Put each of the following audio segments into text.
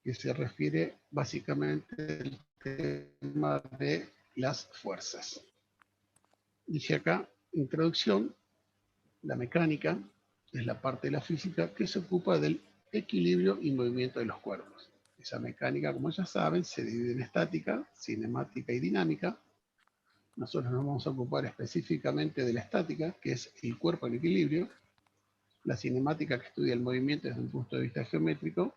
que se refiere básicamente al tema de las fuerzas. Dice acá, introducción, la mecánica es la parte de la física que se ocupa del equilibrio y movimiento de los cuerpos. Esa mecánica, como ya saben, se divide en estática, cinemática y dinámica. Nosotros nos vamos a ocupar específicamente de la estática, que es el cuerpo en equilibrio, la cinemática que estudia el movimiento desde un punto de vista geométrico,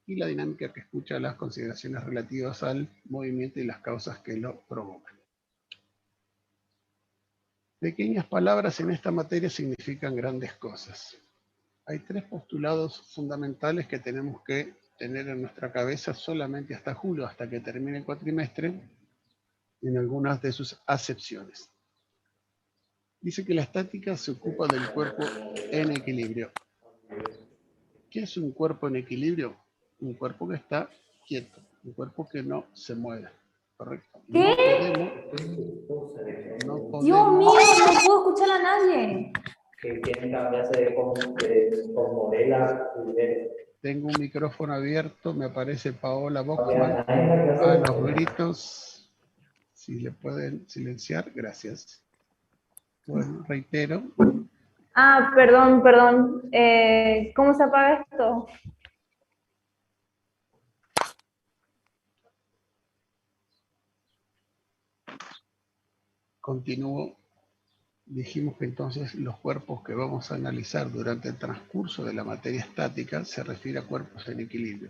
y la dinámica que escucha las consideraciones relativas al movimiento y las causas que lo provocan. Pequeñas palabras en esta materia significan grandes cosas. Hay tres postulados fundamentales que tenemos que tener en nuestra cabeza solamente hasta julio, hasta que termine el cuatrimestre, en algunas de sus acepciones. Dice que la estática se ocupa del cuerpo en equilibrio. ¿Qué es un cuerpo en equilibrio? Un cuerpo que está quieto, un cuerpo que no se mueve, ¿correcto? ¿Qué? No Dios podemos... mío, no puedo escuchar a nadie. Que tiene que cambiarse con Morela primero. Tengo un micrófono abierto, me aparece Paola Boxman. A los gritos, si le pueden silenciar, gracias. Bueno, reitero. Ah, perdón. ¿Cómo se apaga esto? Continúo. Dijimos que entonces los cuerpos que vamos a analizar durante el transcurso de la materia estática se refiere a cuerpos en equilibrio.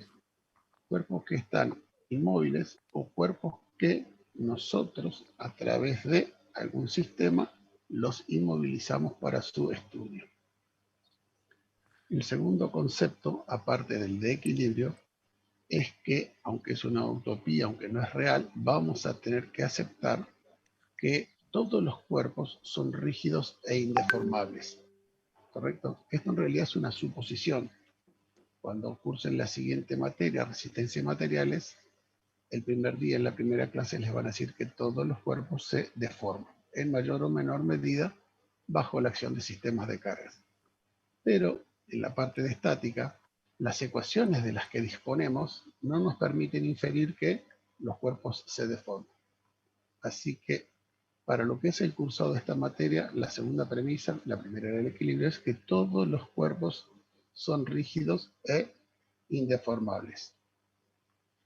Cuerpos que están inmóviles o cuerpos que nosotros, a través de algún sistema, los inmovilizamos para su estudio. El segundo concepto, aparte del de equilibrio, es que, aunque es una utopía, aunque no es real, vamos a tener que aceptar que todos los cuerpos son rígidos e indeformables. ¿Correcto? Esto en realidad es una suposición. Cuando cursen la siguiente materia, resistencia a materiales, el primer día en la primera clase les van a decir que todos los cuerpos se deforman, en mayor o menor medida, bajo la acción de sistemas de cargas. Pero en la parte de estática, las ecuaciones de las que disponemos no nos permiten inferir que los cuerpos se deforman. Así que, para lo que es el cursado de esta materia, la segunda premisa, la primera era el equilibrio, es que todos los cuerpos son rígidos e indeformables.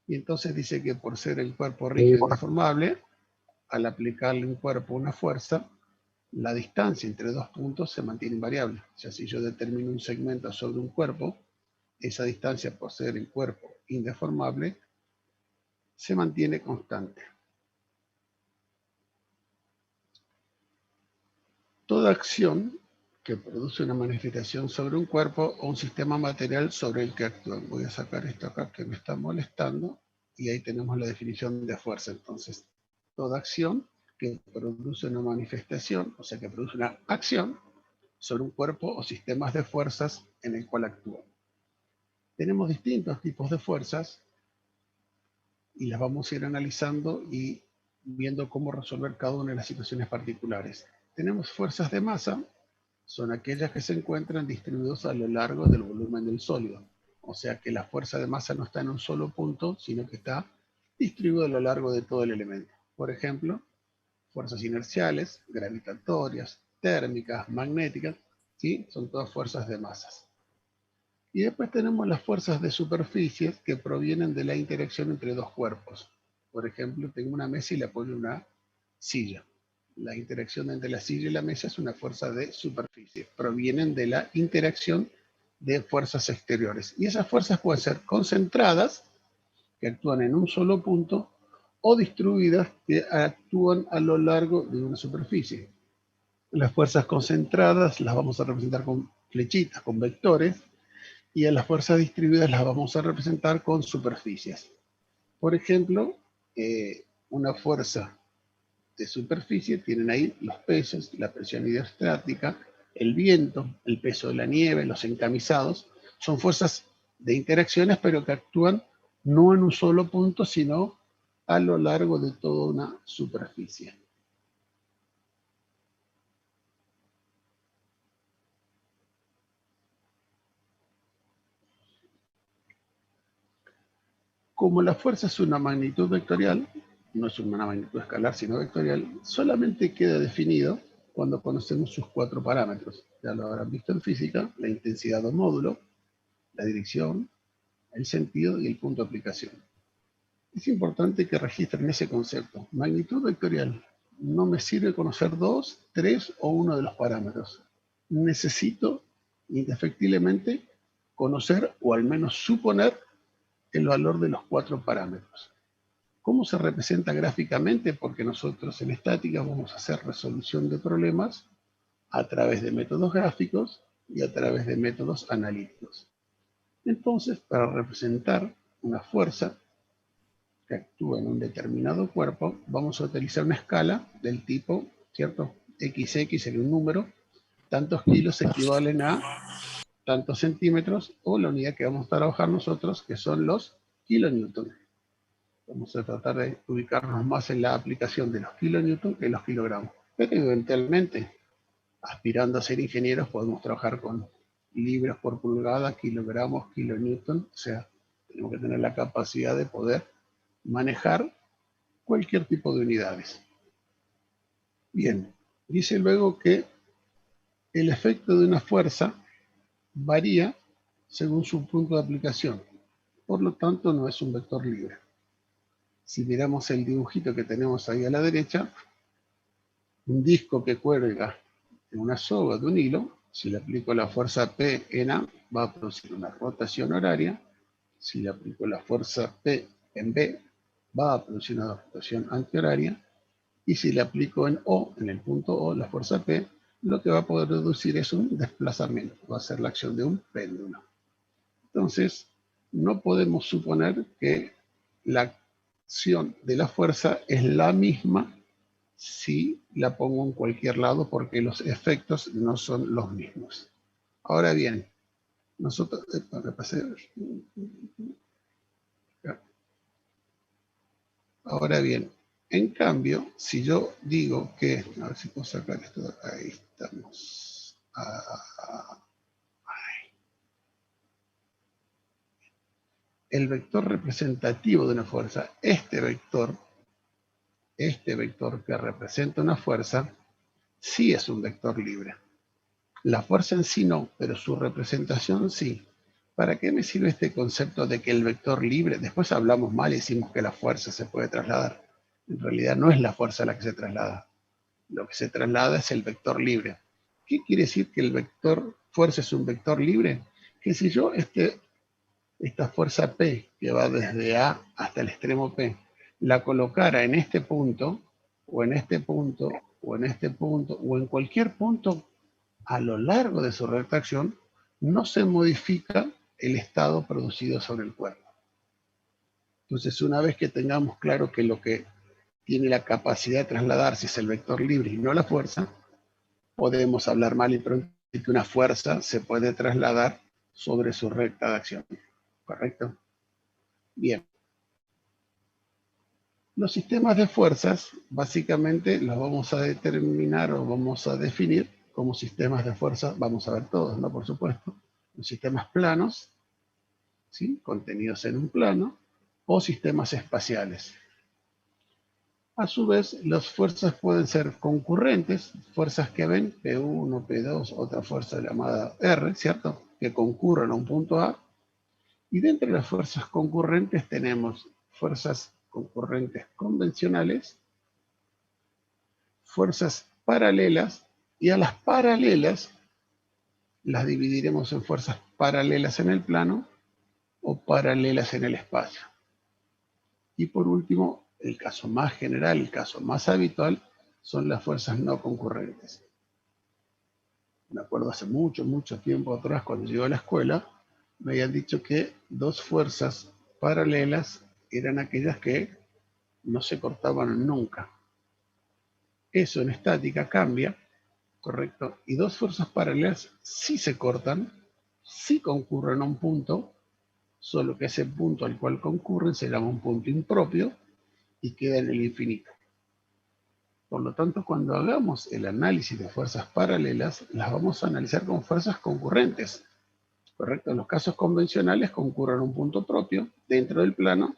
Y entonces dice que por ser el cuerpo rígido e indeformable, al aplicarle un cuerpo una fuerza, la distancia entre dos puntos se mantiene invariable. O sea, si yo determino un segmento sobre un cuerpo, esa distancia, por ser el cuerpo indeformable, se mantiene constante. Toda acción que produce una manifestación sobre un cuerpo o un sistema material sobre el que actúan. Voy a sacar esto acá que me está molestando y ahí tenemos la definición de fuerza. Entonces, toda acción que produce una manifestación, o sea, que produce una acción sobre un cuerpo o sistemas de fuerzas en el cual actúa. Tenemos distintos tipos de fuerzas y las vamos a ir analizando y viendo cómo resolver cada una de las situaciones particulares. Tenemos fuerzas de masa, son aquellas que se encuentran distribuidas a lo largo del volumen del sólido. O sea que la fuerza de masa no está en un solo punto, sino que está distribuida a lo largo de todo el elemento. Por ejemplo, fuerzas inerciales, gravitatorias, térmicas, magnéticas, ¿sí? Son todas fuerzas de masas. Y después tenemos las fuerzas de superficie que provienen de la interacción entre dos cuerpos. Por ejemplo, tengo una mesa y le apoyo una silla. La interacción entre la silla y la mesa es una fuerza de superficie. Provienen de la interacción de fuerzas exteriores. Y esas fuerzas pueden ser concentradas, que actúan en un solo punto, o distribuidas, que actúan a lo largo de una superficie. Las fuerzas concentradas las vamos a representar con flechitas, con vectores, y a las fuerzas distribuidas las vamos a representar con superficies. Por ejemplo, una fuerza de superficie tienen ahí los pesos, la presión hidrostática, el viento, el peso de la nieve, los encamisados. Son fuerzas de interacciones, pero que actúan no en un solo punto, sino a lo largo de toda una superficie. Como la fuerza es una magnitud vectorial, no es una magnitud escalar, sino vectorial, solamente queda definido cuando conocemos sus 4 parámetros. Ya lo habrán visto en física: la intensidad o módulo, la dirección, el sentido y el punto de aplicación. Es importante que registren ese concepto. Magnitud vectorial. No me sirve conocer 2, 3 o 1 de los parámetros. Necesito indefectiblemente conocer o al menos suponer el valor de los 4 parámetros. ¿Cómo se representa gráficamente? Porque nosotros en estática vamos a hacer resolución de problemas a través de métodos gráficos y a través de métodos analíticos. Entonces, para representar una fuerza que actúa en un determinado cuerpo, vamos a utilizar una escala del tipo, ¿cierto? XX sería un número, tantos kilos equivalen a tantos centímetros, o la unidad que vamos a trabajar nosotros, que son los kilonewton. Vamos a tratar de ubicarnos más en la aplicación de los kilonewton que en los kilogramos. Pero eventualmente, aspirando a ser ingenieros, podemos trabajar con libras por pulgada, kilogramos, kilonewton. O sea, tenemos que tener la capacidad de poder manejar cualquier tipo de unidades. Bien, dice luego que el efecto de una fuerza varía según su punto de aplicación. Por lo tanto, no es un vector libre. Si miramos el dibujito que tenemos ahí a la derecha, un disco que cuelga en una soga de un hilo, si le aplico la fuerza P en A, va a producir una rotación horaria. Si le aplico la fuerza P en B, va a producir una rotación antihoraria. Y si le aplico en O, en el punto O, la fuerza P, lo que va a poder producir es un desplazamiento. Va a ser la acción de un péndulo. Entonces, no podemos suponer que la acción de la fuerza es la misma si la pongo en cualquier lado, porque los efectos no son los mismos. Ahora bien, nosotros... Ahora bien, en cambio, si yo digo que... A ver si puedo sacar esto de acá. Ahí estamos. El vector representativo de una fuerza, este vector que representa una fuerza, sí es un vector libre. La fuerza en sí no, pero su representación sí. ¿Para qué me sirve este concepto de que el vector libre? Después hablamos mal y decimos que la fuerza se puede trasladar. En realidad no es la fuerza la que se traslada. Lo que se traslada es el vector libre. ¿Qué quiere decir que el vector fuerza es un vector libre? Que si yo esta fuerza P, que va desde A hasta el extremo P, la colocara en este punto, o en este punto, o en este punto, o en cualquier punto a lo largo de su retracción, no se modifica el estado producido sobre el cuerpo. Entonces, una vez que tengamos claro que lo que tiene la capacidad de trasladarse es el vector libre y no la fuerza, podemos hablar mal y pronto de que una fuerza se puede trasladar sobre su recta de acción. ¿Correcto? Bien. Los sistemas de fuerzas, básicamente, los vamos a determinar o vamos a definir como sistemas de fuerza. Vamos a ver todos, ¿no? Por supuesto. Los sistemas planos, ¿sí? Contenidos en un plano, o sistemas espaciales. A su vez, las fuerzas pueden ser concurrentes, fuerzas que ven, P1, P2, otra fuerza llamada R, ¿cierto? Que concurren a un punto A. Y dentro de las fuerzas concurrentes tenemos fuerzas concurrentes convencionales, fuerzas paralelas, y a las paralelas las dividiremos en fuerzas paralelas en el plano o paralelas en el espacio. Y por último, el caso más general, el caso más habitual, son las fuerzas no concurrentes. Me acuerdo hace mucho, mucho tiempo atrás, cuando llegué a la escuela, me habían dicho que dos fuerzas paralelas eran aquellas que no se cortaban nunca. Eso en estática cambia, ¿correcto? Y dos fuerzas paralelas sí se cortan, sí concurren a un punto, solo que ese punto al cual concurren se llama un punto impropio y queda en el infinito. Por lo tanto, cuando hagamos el análisis de fuerzas paralelas, las vamos a analizar con fuerzas concurrentes. ¿Correcto? En los casos convencionales concurren a un punto propio dentro del plano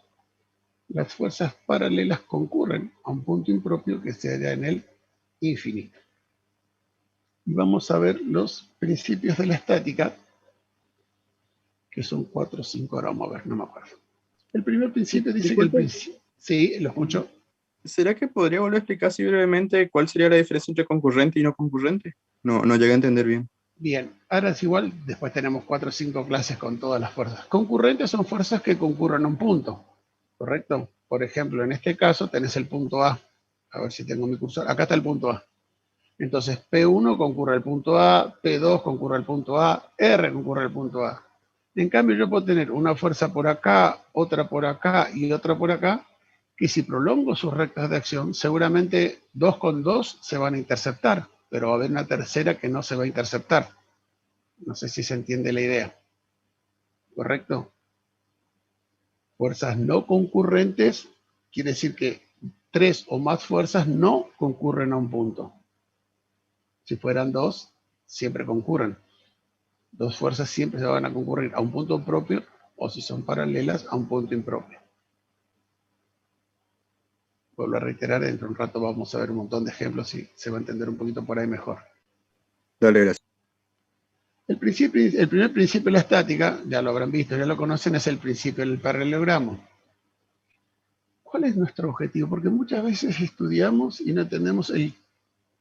Las fuerzas paralelas concurren a un punto impropio que se halla en el infinito. Y vamos a ver los principios de la estática, que son 4 o 5, ahora vamos a ver, no me acuerdo. El primer principio dice que el principio... Sí, lo escucho. ¿Será que podría volver a explicar así brevemente cuál sería la diferencia entre concurrente y no concurrente? No llegué a entender bien. Bien, ahora es igual, después tenemos 4 o 5 clases con todas las fuerzas. Concurrentes son fuerzas que concurren a un punto, ¿correcto? Por ejemplo, en este caso tenés el punto A. A ver si tengo mi cursor. Acá está el punto A. Entonces, P1 concurre al punto A, P2 concurre al punto A, R concurre al punto A. En cambio, yo puedo tener una fuerza por acá, otra por acá y otra por acá, que si prolongo sus rectas de acción, seguramente 2 con 2 se van a interceptar, pero va a haber una tercera que no se va a interceptar. No sé si se entiende la idea. ¿Correcto? Fuerzas no concurrentes quiere decir que 3 o más fuerzas no concurren a un punto. Si fueran 2, siempre concurren. 2 fuerzas siempre se van a concurrir a un punto propio o si son paralelas a un punto impropio. Vuelvo a reiterar, dentro de un rato vamos a ver un montón de ejemplos y se va a entender un poquito por ahí mejor. Dale, gracias. El primer principio de la estática, ya lo habrán visto, ya lo conocen, es el principio del paralelogramo. ¿Cuál es nuestro objetivo? Porque muchas veces estudiamos y no entendemos el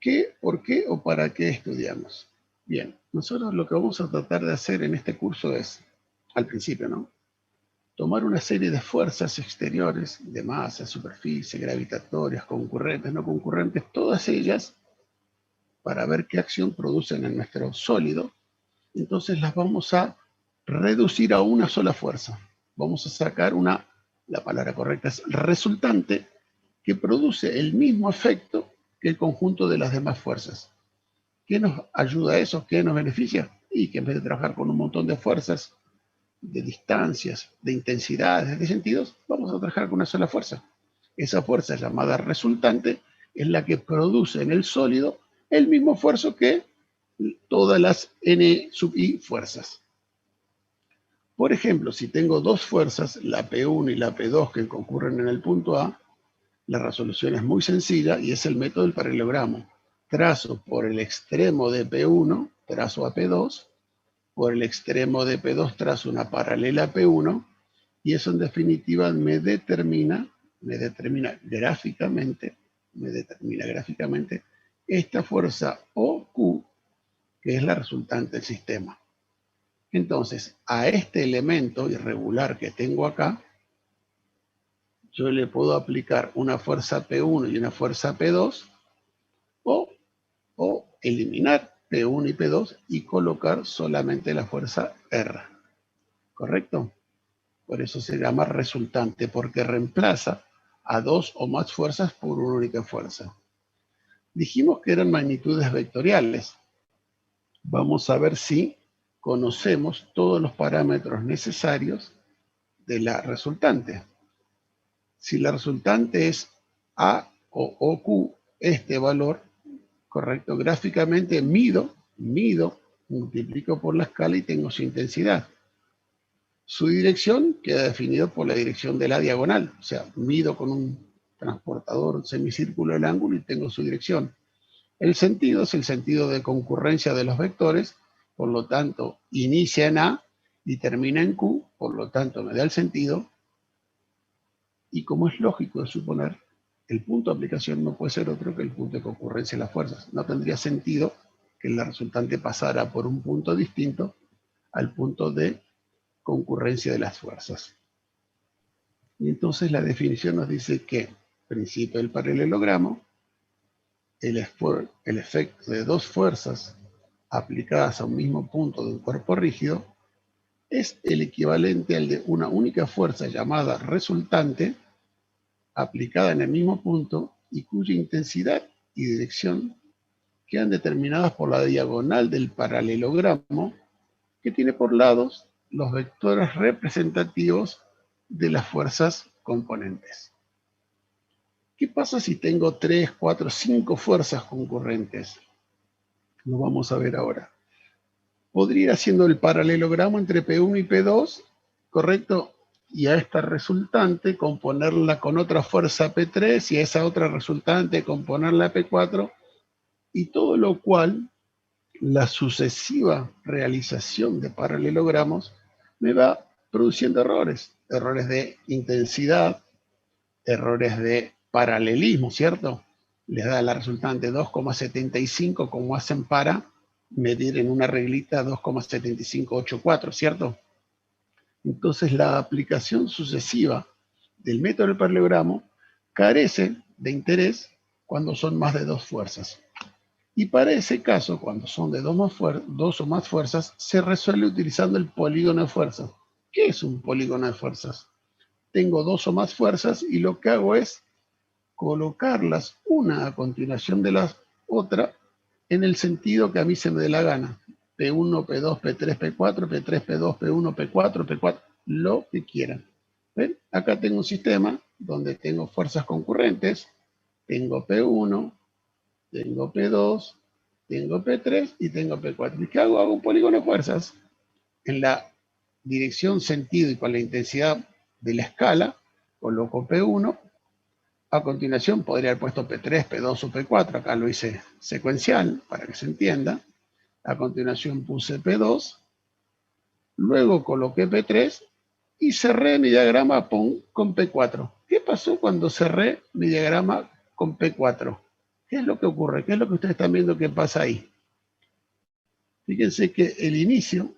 qué, por qué o para qué estudiamos. Bien, nosotros lo que vamos a tratar de hacer en este curso es, al principio, ¿no? Tomar una serie de fuerzas exteriores, de masa, superficie, gravitatorias, concurrentes, no concurrentes, todas ellas, para ver qué acción producen en nuestro sólido. Entonces las vamos a reducir a una sola fuerza. Vamos a sacar la palabra correcta es resultante, que produce el mismo efecto que el conjunto de las demás fuerzas. ¿Qué nos ayuda a eso? ¿Qué nos beneficia? Y que en vez de trabajar con un montón de fuerzas, de distancias, de intensidades, de sentidos, vamos a trabajar con una sola fuerza. Esa fuerza llamada resultante es la que produce en el sólido el mismo esfuerzo que todas las n sub i fuerzas. Por ejemplo, si tengo dos fuerzas, la P1 y la P2, que concurren en el punto A, la resolución es muy sencilla y es el método del paralelogramo. Trazo por el extremo de P1, trazo a P2, por el extremo de P2 trazo una paralela a P1, y eso en definitiva me determina gráficamente esta fuerza OQ, que es la resultante del sistema. Entonces, a este elemento irregular que tengo acá, yo le puedo aplicar una fuerza P1 y una fuerza P2, o eliminar P1 y P2 y colocar solamente la fuerza R. ¿Correcto? Por eso se llama resultante, porque reemplaza a dos o más fuerzas por una única fuerza. Dijimos que eran magnitudes vectoriales. Vamos a ver si conocemos todos los parámetros necesarios de la resultante. Si la resultante es A o OQ, este valor, correcto, gráficamente mido, multiplico por la escala y tengo su intensidad. Su dirección queda definido por la dirección de la diagonal, o sea, mido con un transportador semicírculo el ángulo y tengo su dirección. El sentido es el sentido de concurrencia de los vectores, por lo tanto, inicia en A y termina en Q, por lo tanto, me da el sentido. Y como es lógico de suponer, el punto de aplicación no puede ser otro que el punto de concurrencia de las fuerzas. No tendría sentido que la resultante pasara por un punto distinto al punto de concurrencia de las fuerzas. Y entonces la definición nos dice que, principio del paralelogramo, el efecto de dos fuerzas aplicadas a un mismo punto de un cuerpo rígido es el equivalente al de una única fuerza llamada resultante aplicada en el mismo punto y cuya intensidad y dirección quedan determinadas por la diagonal del paralelogramo, que tiene por lados los vectores representativos de las fuerzas componentes. ¿Qué pasa si tengo 3, 4, 5 fuerzas concurrentes? Lo vamos a ver ahora. Podría ir haciendo el paralelogramo entre P1 y P2, ¿correcto? y a esta resultante componerla con otra fuerza P3 y a esa otra resultante componerla P4, y todo lo cual la sucesiva realización de paralelogramos me va produciendo errores, errores de intensidad, errores de paralelismo, ¿cierto? Les da la resultante 2,75 como hacen para medir en una reglita 2,7584, ¿cierto? Entonces la aplicación sucesiva del método del paralelogramo carece de interés cuando son más de dos fuerzas. Y para ese caso, cuando son de dos o más fuerzas, se resuelve utilizando el polígono de fuerzas. ¿Qué es un polígono de fuerzas? Tengo dos o más fuerzas y lo que hago es colocarlas una a continuación de la otra en el sentido que a mí se me dé la gana. P1, P2, P3, P4, P3, P2, P1, P4, P4, lo que quieran. ¿Ven? Acá tengo un sistema donde tengo fuerzas concurrentes, tengo P1, tengo P2, tengo P3 y tengo P4. ¿Y qué hago? Hago un polígono de fuerzas. En la dirección, sentido y con la intensidad de la escala, coloco P1. A continuación podría haber puesto P3, P2 o P4. Acá lo hice secuencial para que se entienda. A continuación puse P2. Luego coloqué P3 y cerré mi diagrama con P4. ¿Qué pasó cuando cerré mi diagrama con P4? ¿Qué es lo que ocurre? ¿Qué es lo que ustedes están viendo que pasa ahí? Fíjense que el inicio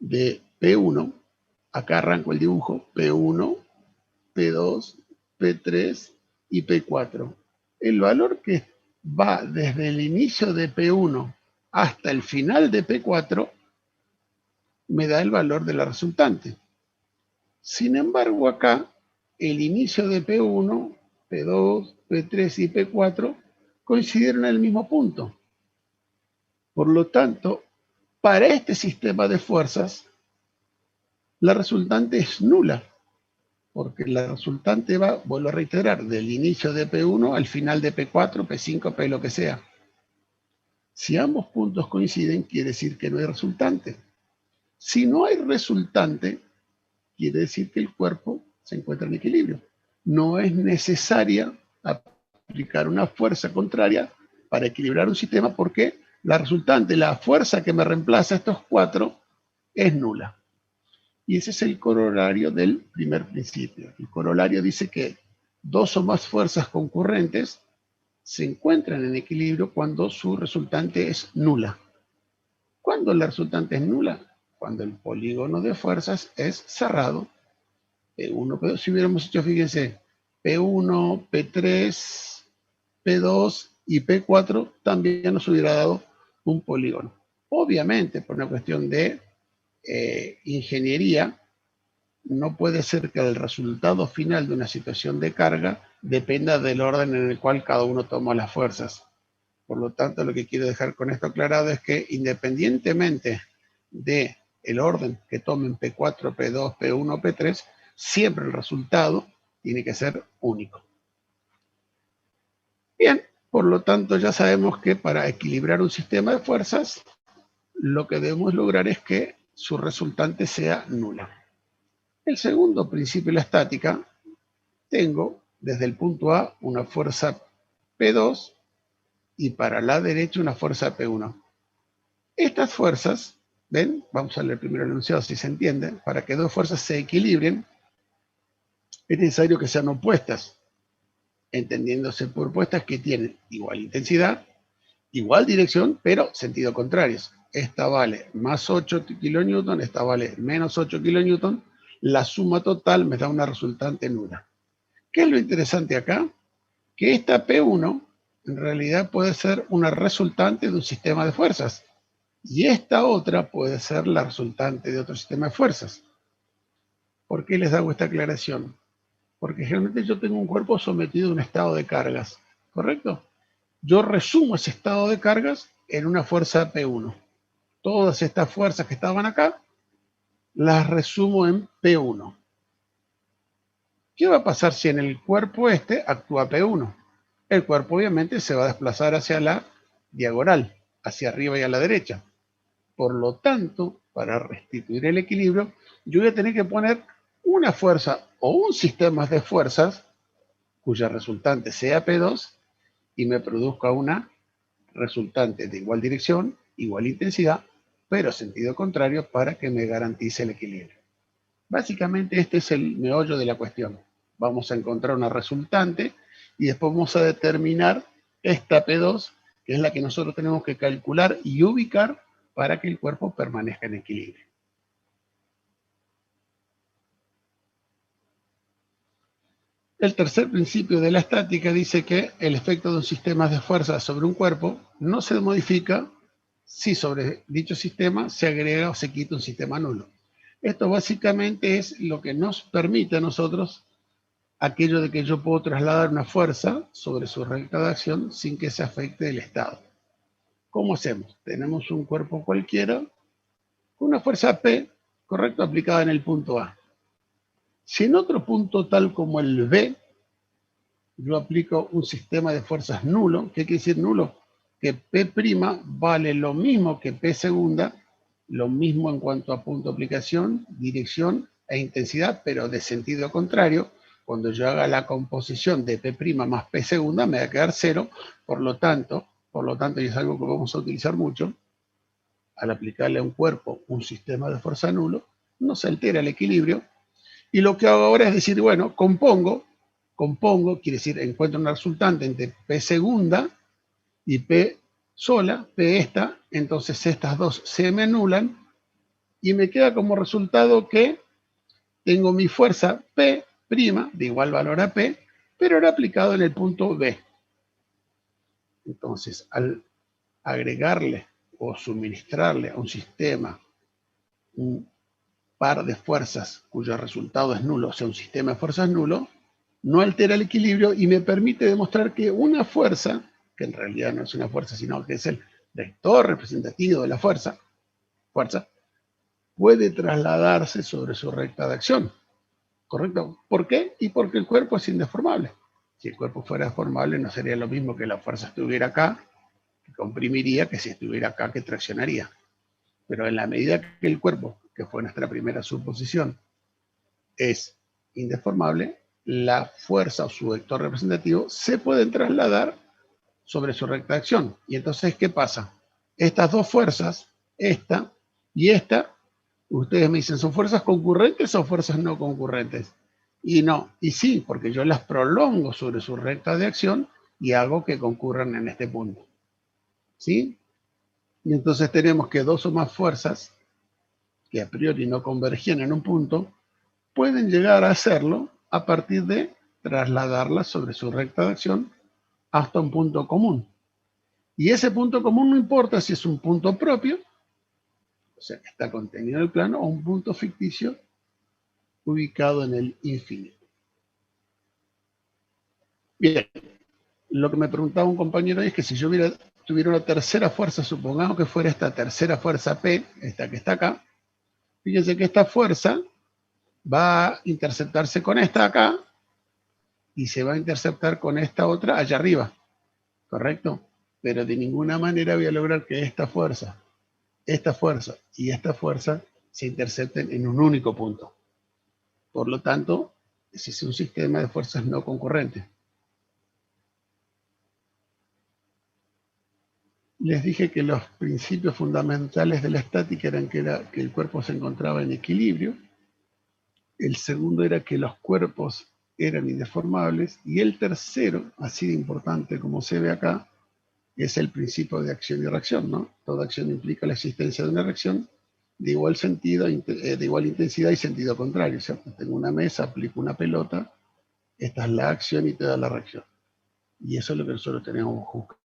de P1, acá arranco el dibujo, P1, P2, P3 y P4. El valor que va desde el inicio de P1 hasta el final de P4 me da el valor de la resultante. Sin embargo, acá el inicio de P1, P2, P3 y P4 coincidieron en el mismo punto. Por lo tanto, para este sistema de fuerzas, la resultante es nula, porque la resultante va, vuelvo a reiterar, del inicio de P1 al final de P4, P5, P lo que sea. Si ambos puntos coinciden, quiere decir que no hay resultante. Si no hay resultante, quiere decir que el cuerpo se encuentra en equilibrio. No es necesaria aplicar una fuerza contraria para equilibrar un sistema porque la resultante, la fuerza que me reemplaza a estos cuatro, es nula. Y ese es el corolario del primer principio. El corolario dice que dos o más fuerzas concurrentes se encuentran en equilibrio cuando su resultante es nula. ¿Cuándo la resultante es nula? Cuando el polígono de fuerzas es cerrado. P1, P2, si hubiéramos hecho, fíjense, P1, P3, P2 y P4, también nos hubiera dado un polígono. Obviamente, por una cuestión de ingeniería, no puede ser que el resultado final de una situación de carga dependa del orden en el cual cada uno toma las fuerzas. Por lo tanto, lo que quiero dejar con esto aclarado es que independientemente del orden que tomen P4, P2, P1, P3, siempre el resultado tiene que ser único. Bien, por lo tanto ya sabemos que para equilibrar un sistema de fuerzas, lo que debemos lograr es que su resultante sea nula. El segundo principio de la estática, tengo desde el punto A una fuerza P2 y para la derecha una fuerza P1. Estas fuerzas, ¿ven? Vamos a leer primero el enunciado si se entiende. Para que dos fuerzas se equilibren, es necesario que sean opuestas, entendiéndose por opuestas que tienen igual intensidad, igual dirección, pero sentido contrarios. Esta vale más 8 kilonewton, esta vale menos 8 kilonewton. La suma total me da una resultante nula. ¿Qué es lo interesante acá? Que esta P1 en realidad puede ser una resultante de un sistema de fuerzas y esta otra puede ser la resultante de otro sistema de fuerzas. ¿Por qué les hago esta aclaración? Porque generalmente yo tengo un cuerpo sometido a un estado de cargas, ¿correcto? Yo resumo ese estado de cargas en una fuerza P1. Todas estas fuerzas que estaban acá, las resumo en P1. ¿Qué va a pasar si en el cuerpo este actúa P1? El cuerpo obviamente se va a desplazar hacia la diagonal, hacia arriba y a la derecha. Por lo tanto, para restituir el equilibrio, yo voy a tener que poner una fuerza o un sistema de fuerzas cuya resultante sea P2 y me produzca una resultante de igual dirección, igual intensidad, pero sentido contrario para que me garantice el equilibrio. Básicamente este es el meollo de la cuestión. Vamos a encontrar una resultante y después vamos a determinar esta P2, que es la que nosotros tenemos que calcular y ubicar para que el cuerpo permanezca en equilibrio. El tercer principio de la estática dice que el efecto de un sistema de fuerza sobre un cuerpo no se modifica si sobre dicho sistema se agrega o se quita un sistema nulo. Esto básicamente es lo que nos permite a nosotros aquello de que yo puedo trasladar una fuerza sobre su recta de acción sin que se afecte el estado. ¿Cómo hacemos? Tenemos un cuerpo cualquiera con una fuerza P, correcto, aplicada en el punto A. Si en otro punto tal como el B, yo aplico un sistema de fuerzas nulo, ¿qué quiere decir nulo? Que P' vale lo mismo que P segunda, lo mismo en cuanto a punto de aplicación, dirección e intensidad, pero de sentido contrario. Cuando yo haga la composición de P' más P segunda, me va a quedar 0, por lo tanto, y es algo que vamos a utilizar mucho, al aplicarle a un cuerpo un sistema de fuerza nulo, no se altera el equilibrio, y lo que hago ahora es decir, bueno, compongo, quiere decir, encuentro una resultante entre P segunda y P sola, P esta, entonces estas dos se me anulan, y me queda como resultado que tengo mi fuerza P' de igual valor a P, pero ahora aplicado en el punto B. Entonces, al agregarle o suministrarle a un sistema un par de fuerzas cuyo resultado es nulo, o sea, un sistema de fuerzas nulo, no altera el equilibrio y me permite demostrar que una fuerza, que en realidad no es una fuerza, sino que es el vector representativo de la fuerza, puede trasladarse sobre su recta de acción. ¿Correcto? ¿Por qué? Y porque el cuerpo es indeformable. Si el cuerpo fuera deformable, no sería lo mismo que la fuerza estuviera acá, que comprimiría, que si estuviera acá, que traccionaría. Pero en la medida que el cuerpo, que fue nuestra primera suposición, es indeformable, la fuerza o su vector representativo se pueden trasladar sobre su recta de acción. Y entonces, ¿qué pasa? Estas dos fuerzas, esta y esta, ustedes me dicen, ¿son fuerzas concurrentes o fuerzas no concurrentes? Y no, y sí, porque yo las prolongo sobre su recta de acción y hago que concurran en este punto. ¿Sí? Y entonces tenemos que dos o más fuerzas que a priori no convergían en un punto, pueden llegar a hacerlo a partir de trasladarlas sobre su recta de acción hasta un punto común. Y ese punto común no importa si es un punto propio, o sea, que está contenido en el plano, o un punto ficticio ubicado en el infinito. Bien, lo que me preguntaba un compañero es que si yo tuviera una tercera fuerza, supongamos que fuera esta tercera fuerza P, esta que está acá, fíjense que esta fuerza va a interceptarse con esta acá y se va a interceptar con esta otra allá arriba, ¿correcto? Pero de ninguna manera voy a lograr que esta fuerza y esta fuerza se intercepten en un único punto. Por lo tanto, ese es un sistema de fuerzas no concurrentes. Les dije que los principios fundamentales de la estática eran que el cuerpo se encontraba en equilibrio. El segundo era que los cuerpos eran indeformables. Y el tercero, así de importante como se ve acá, es el principio de acción y reacción, ¿no? Toda acción implica la existencia de una reacción de igual sentido, de igual intensidad y sentido contrario, ¿cierto? Tengo una mesa, aplico una pelota, esta es la acción y te da la reacción. Y eso es lo que nosotros tenemos que buscar,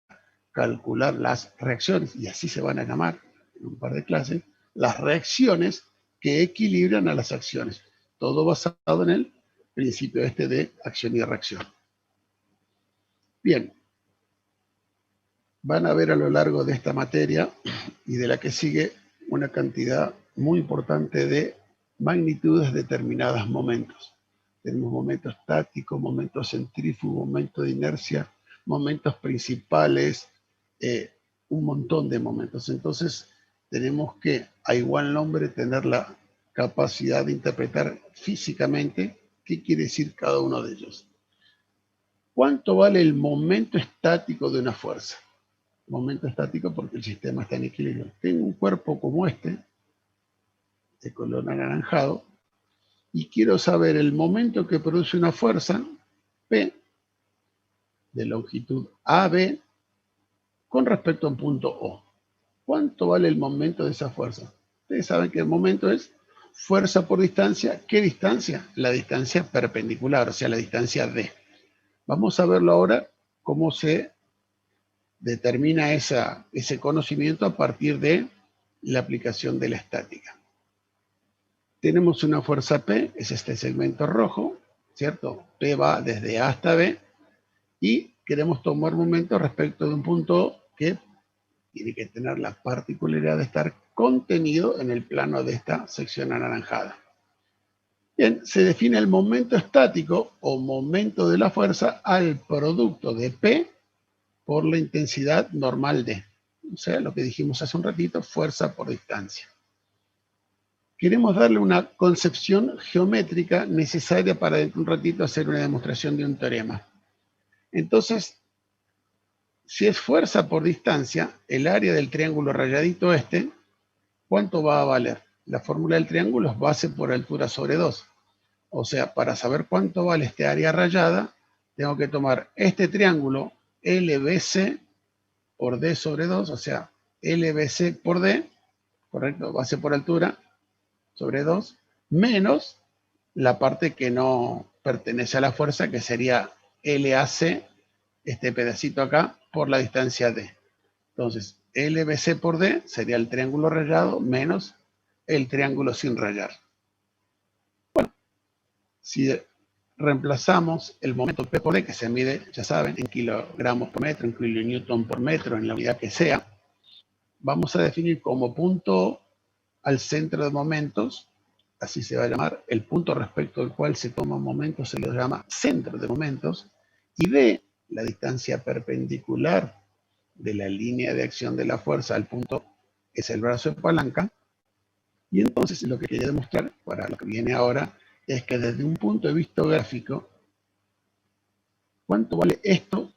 calcular las reacciones, y así se van a llamar en un par de clases, las reacciones que equilibran a las acciones. Todo basado en el principio este de acción y reacción. Bien. Van a ver a lo largo de esta materia y de la que sigue una cantidad muy importante de magnitudes determinadas momentos. Tenemos momentos estáticos, momentos centrífugos, momentos de inercia, momentos principales, un montón de momentos. Entonces tenemos que a igual nombre tener la capacidad de interpretar físicamente qué quiere decir cada uno de ellos. ¿Cuánto vale el momento estático de una fuerza? Momento estático porque el sistema está en equilibrio. Tengo un cuerpo como este, de color anaranjado, y quiero saber el momento que produce una fuerza, P, de longitud AB, con respecto a un punto O. ¿Cuánto vale el momento de esa fuerza? Ustedes saben que el momento es fuerza por distancia. ¿Qué distancia? La distancia perpendicular, o sea, la distancia D. Vamos a verlo ahora, cómo se determina ese conocimiento a partir de la aplicación de la estática. Tenemos una fuerza P, es este segmento rojo, ¿cierto? P va desde A hasta B, y queremos tomar momento respecto de un punto que tiene que tener la particularidad de estar contenido en el plano de esta sección anaranjada. Bien, se define el momento estático o momento de la fuerza al producto de P por la intensidad normal D. O sea, lo que dijimos hace un ratito, fuerza por distancia. Queremos darle una concepción geométrica necesaria para dentro de un ratito hacer una demostración de un teorema. Entonces, si es fuerza por distancia, el área del triángulo rayadito este, ¿cuánto va a valer? La fórmula del triángulo es base por altura sobre 2. O sea, para saber cuánto vale este área rayada, tengo que tomar este triángulo LBC por D sobre 2, o sea, LBC por D, correcto, base por altura sobre 2, menos la parte que no pertenece a la fuerza, que sería LAC, este pedacito acá, por la distancia D. Entonces, LBC por D sería el triángulo rayado menos el triángulo sin rayar. Bueno, si reemplazamos el momento P por D, que se mide, ya saben, en kilogramos por metro, en kilonewton por metro, en la unidad que sea, vamos a definir como punto al centro de momentos, así se va a llamar, el punto respecto al cual se toma un momento se lo llama centro de momentos, y D, la distancia perpendicular de la línea de acción de la fuerza al punto, es el brazo de palanca. Y entonces lo que quería demostrar, para lo que viene ahora, es que desde un punto de vista gráfico, ¿cuánto vale esto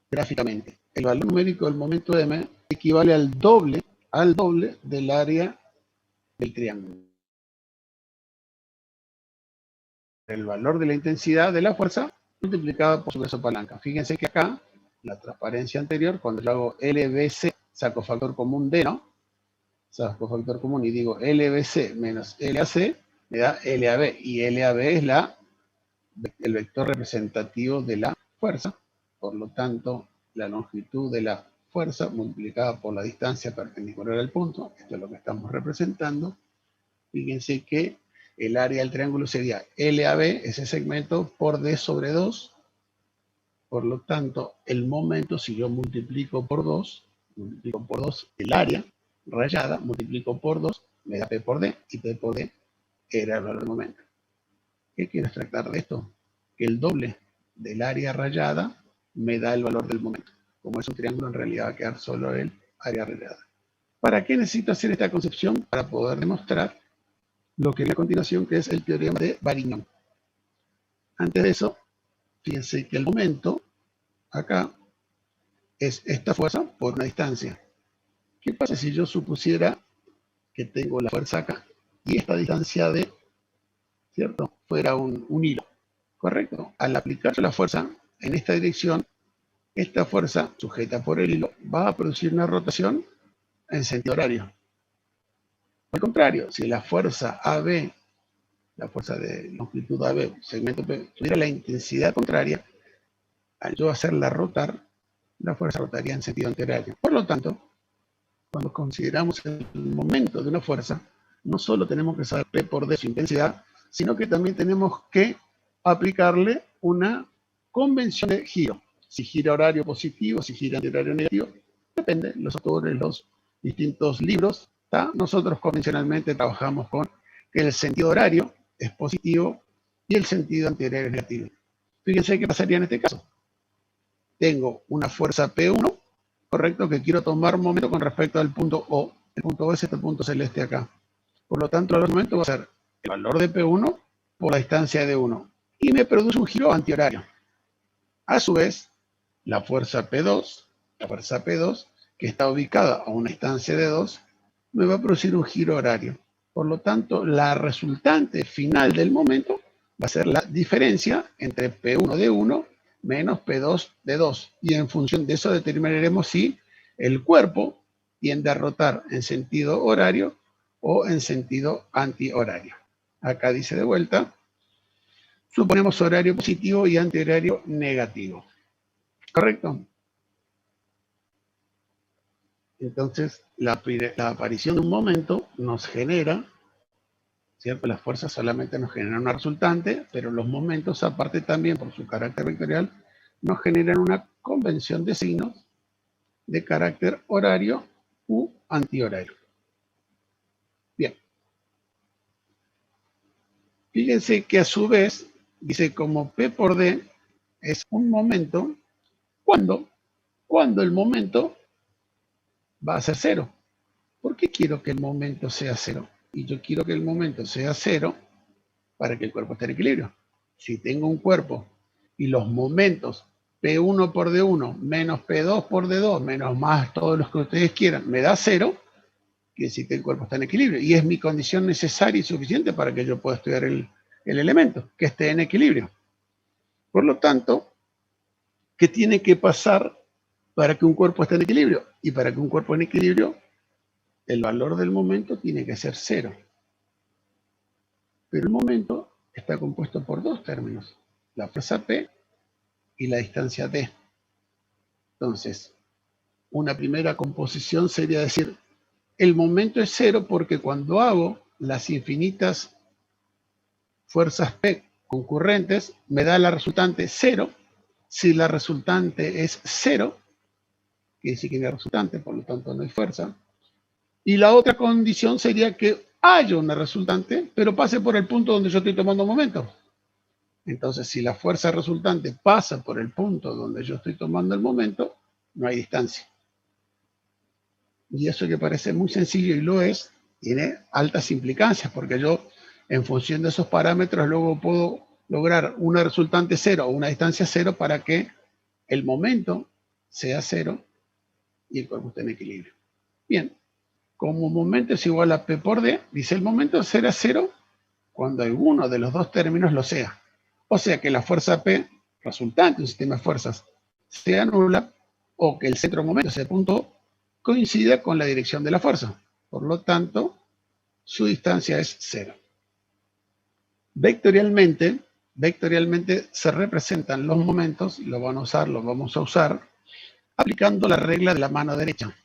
gráficamente? El valor numérico del momento M equivale al doble del área del triángulo. El valor de la intensidad de la fuerza multiplicado por su brazo de palanca. Fíjense que acá, la transparencia anterior, cuando yo hago LBC, saco factor común D, ¿no? Saco factor común y digo LBC menos LAC, me da LAB. Y LAB es el vector representativo de la fuerza. Por lo tanto, la longitud de la fuerza multiplicada por la distancia perpendicular al punto, esto es lo que estamos representando. Fíjense que el área del triángulo sería LAB, ese segmento, por D sobre 2. Por lo tanto, el momento, si yo multiplico por 2 el área rayada, multiplico por 2, me da P por D, y P por D era el valor del momento. ¿Qué quiero extractar de esto? Que el doble del área rayada me da el valor del momento. Como es un triángulo, en realidad va a quedar solo el área rayada. ¿Para qué necesito hacer esta concepción? Para poder demostrar lo que viene a continuación, que es el teorema de Varignon. Antes de eso, fíjense que el momento, acá, es esta fuerza por una distancia. ¿Qué pasa si yo supusiera que tengo la fuerza acá y esta distancia de, ¿cierto?, fuera un hilo? ¿Correcto? Al aplicar la fuerza en esta dirección, esta fuerza, sujeta por el hilo, va a producir una rotación en sentido horario. Al contrario, si la fuerza AB, la fuerza de longitud AB, segmento P, tuviera la intensidad contraria, al yo hacerla rotar, la fuerza rotaría en sentido antihorario. Por lo tanto, cuando consideramos el momento de una fuerza, no solo tenemos que saber P por D su intensidad, sino que también tenemos que aplicarle una convención de giro. Si gira horario positivo, si gira antihorario negativo, depende, los autores, los distintos libros. Nosotros convencionalmente trabajamos con que el sentido horario es positivo y el sentido antihorario es negativo. Fíjense qué pasaría en este caso. Tengo una fuerza P1, correcto, que quiero tomar un momento con respecto al punto O. El punto O es este punto celeste acá. Por lo tanto, el momento va a ser el valor de P1 por la distancia de 1. Y me produce un giro antihorario. A su vez, la fuerza P2, que está ubicada a una distancia de 2, me va a producir un giro horario. Por lo tanto, la resultante final del momento va a ser la diferencia entre P1 de 1 menos P2 de 2. Y en función de eso determinaremos si el cuerpo tiende a rotar en sentido horario o en sentido antihorario. Acá dice de vuelta, suponemos horario positivo y antihorario negativo. ¿Correcto? Entonces, la aparición de un momento nos genera, ¿cierto? Las fuerzas solamente nos generan una resultante, pero los momentos, aparte también por su carácter vectorial, nos generan una convención de signos de carácter horario u antihorario. Bien. Fíjense que a su vez, dice como P por D es un momento, cuando el momento va a ser cero. ¿Por qué quiero que el momento sea cero? Y yo quiero que el momento sea cero para que el cuerpo esté en equilibrio. Si tengo un cuerpo y los momentos P1 por D1 menos P2 por D2 menos más todos los que ustedes quieran me da cero, quiere decir que el cuerpo está en equilibrio. Y es mi condición necesaria y suficiente para que yo pueda estudiar el elemento, que esté en equilibrio. Por lo tanto, ¿qué tiene que pasar para que un cuerpo esté en equilibrio? Y para que un cuerpo en equilibrio, el valor del momento tiene que ser cero. Pero el momento está compuesto por dos términos, la fuerza P y la distancia D. Entonces, una primera composición sería decir, el momento es cero porque cuando hago las infinitas fuerzas P concurrentes, me da la resultante cero. Si la resultante es cero, quiere decir que no hay resultante, por lo tanto no hay fuerza. Y la otra condición sería que haya una resultante, pero pase por el punto donde yo estoy tomando momento. Entonces, si la fuerza resultante pasa por el punto donde yo estoy tomando el momento, no hay distancia. Y eso que parece muy sencillo y lo es, tiene altas implicancias, porque yo, en función de esos parámetros, luego puedo lograr una resultante cero o una distancia cero para que el momento sea cero y el cuerpo esté en equilibrio. Bien, como momento es igual a P por D, dice el momento será cero cuando alguno de los dos términos lo sea. O sea que la fuerza P resultante de un sistema de fuerzas sea nula o que el centro de momento, ese punto, coincida con la dirección de la fuerza. Por lo tanto, su distancia es cero. Vectorialmente se representan los momentos, lo vamos a usar, aplicando la regla de la mano derecha.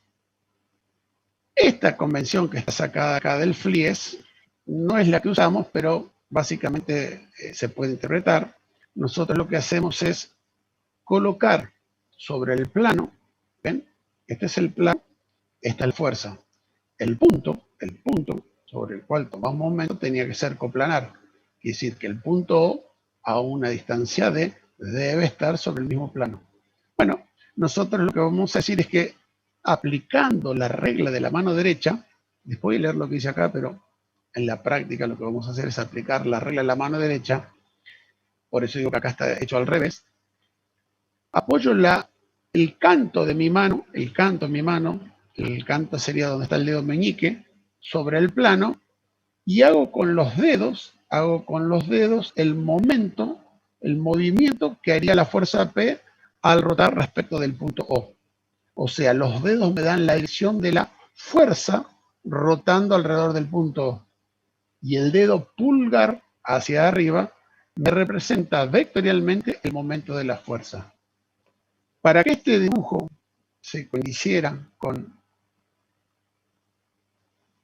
Esta convención que está sacada acá del FLIES no es la que usamos, pero básicamente se puede interpretar. Nosotros lo que hacemos es colocar sobre el plano, ¿ven? Este es el plano, esta es la fuerza. El punto sobre el cual tomamos momento tenía que ser coplanar. Quiere decir que el punto O a una distancia D debe estar sobre el mismo plano. Bueno, nosotros lo que vamos a decir es que aplicando la regla de la mano derecha, les voy a leer lo que dice acá, pero en la práctica lo que vamos a hacer es aplicar la regla de la mano derecha, por eso digo que acá está hecho al revés. Apoyo el canto de mi mano, el canto sería donde está el dedo meñique, sobre el plano, y hago con los dedos el momento, el movimiento que haría la fuerza P al rotar respecto del punto O. O sea, los dedos me dan la dirección de la fuerza rotando alrededor del punto O. Y el dedo pulgar hacia arriba me representa vectorialmente el momento de la fuerza. Para que este dibujo se coincidiera con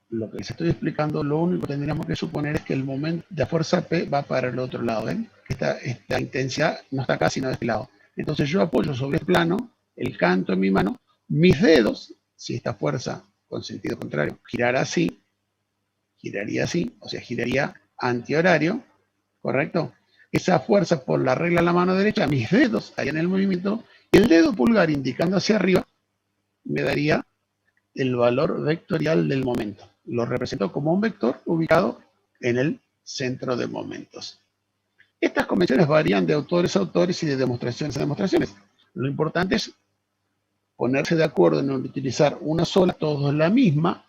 lo que les estoy explicando, lo único que tendríamos que suponer es que el momento de la fuerza P va para el otro lado. ¿Ven? Esta intensidad no está acá, sino de este lado. Entonces yo apoyo sobre el plano, el canto en mi mano, mis dedos, si esta fuerza con sentido contrario girara así, giraría así, o sea, giraría antihorario, ¿correcto? Esa fuerza por la regla de la mano derecha, mis dedos harían el movimiento, y el dedo pulgar indicando hacia arriba me daría el valor vectorial del momento. Lo represento como un vector ubicado en el centro de momentos. Estas convenciones varían de autores a autores y de demostraciones a demostraciones. Lo importante es ponerse de acuerdo en utilizar una sola, todos la misma,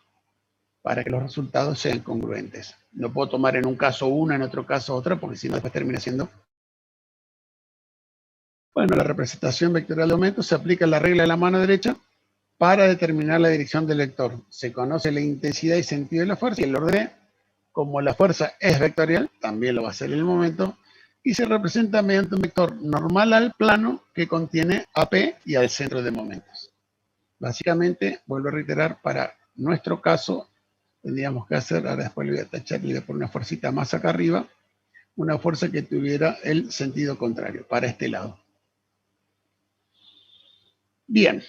para que los resultados sean congruentes. No puedo tomar en un caso una, en otro caso otra, porque si no después termina siendo... Bueno, la representación vectorial de momentos se aplica la regla de la mano derecha para determinar la dirección del vector. Se conoce la intensidad y sentido de la fuerza y el orden, como la fuerza es vectorial, también lo va a ser el momento, y se representa mediante un vector normal al plano que contiene a P y al centro de momentos. Básicamente, vuelvo a reiterar, para nuestro caso, tendríamos que hacer, ahora después le voy a tachar y le voy a poner una fuercita más acá arriba, una fuerza que tuviera el sentido contrario, para este lado. Bien.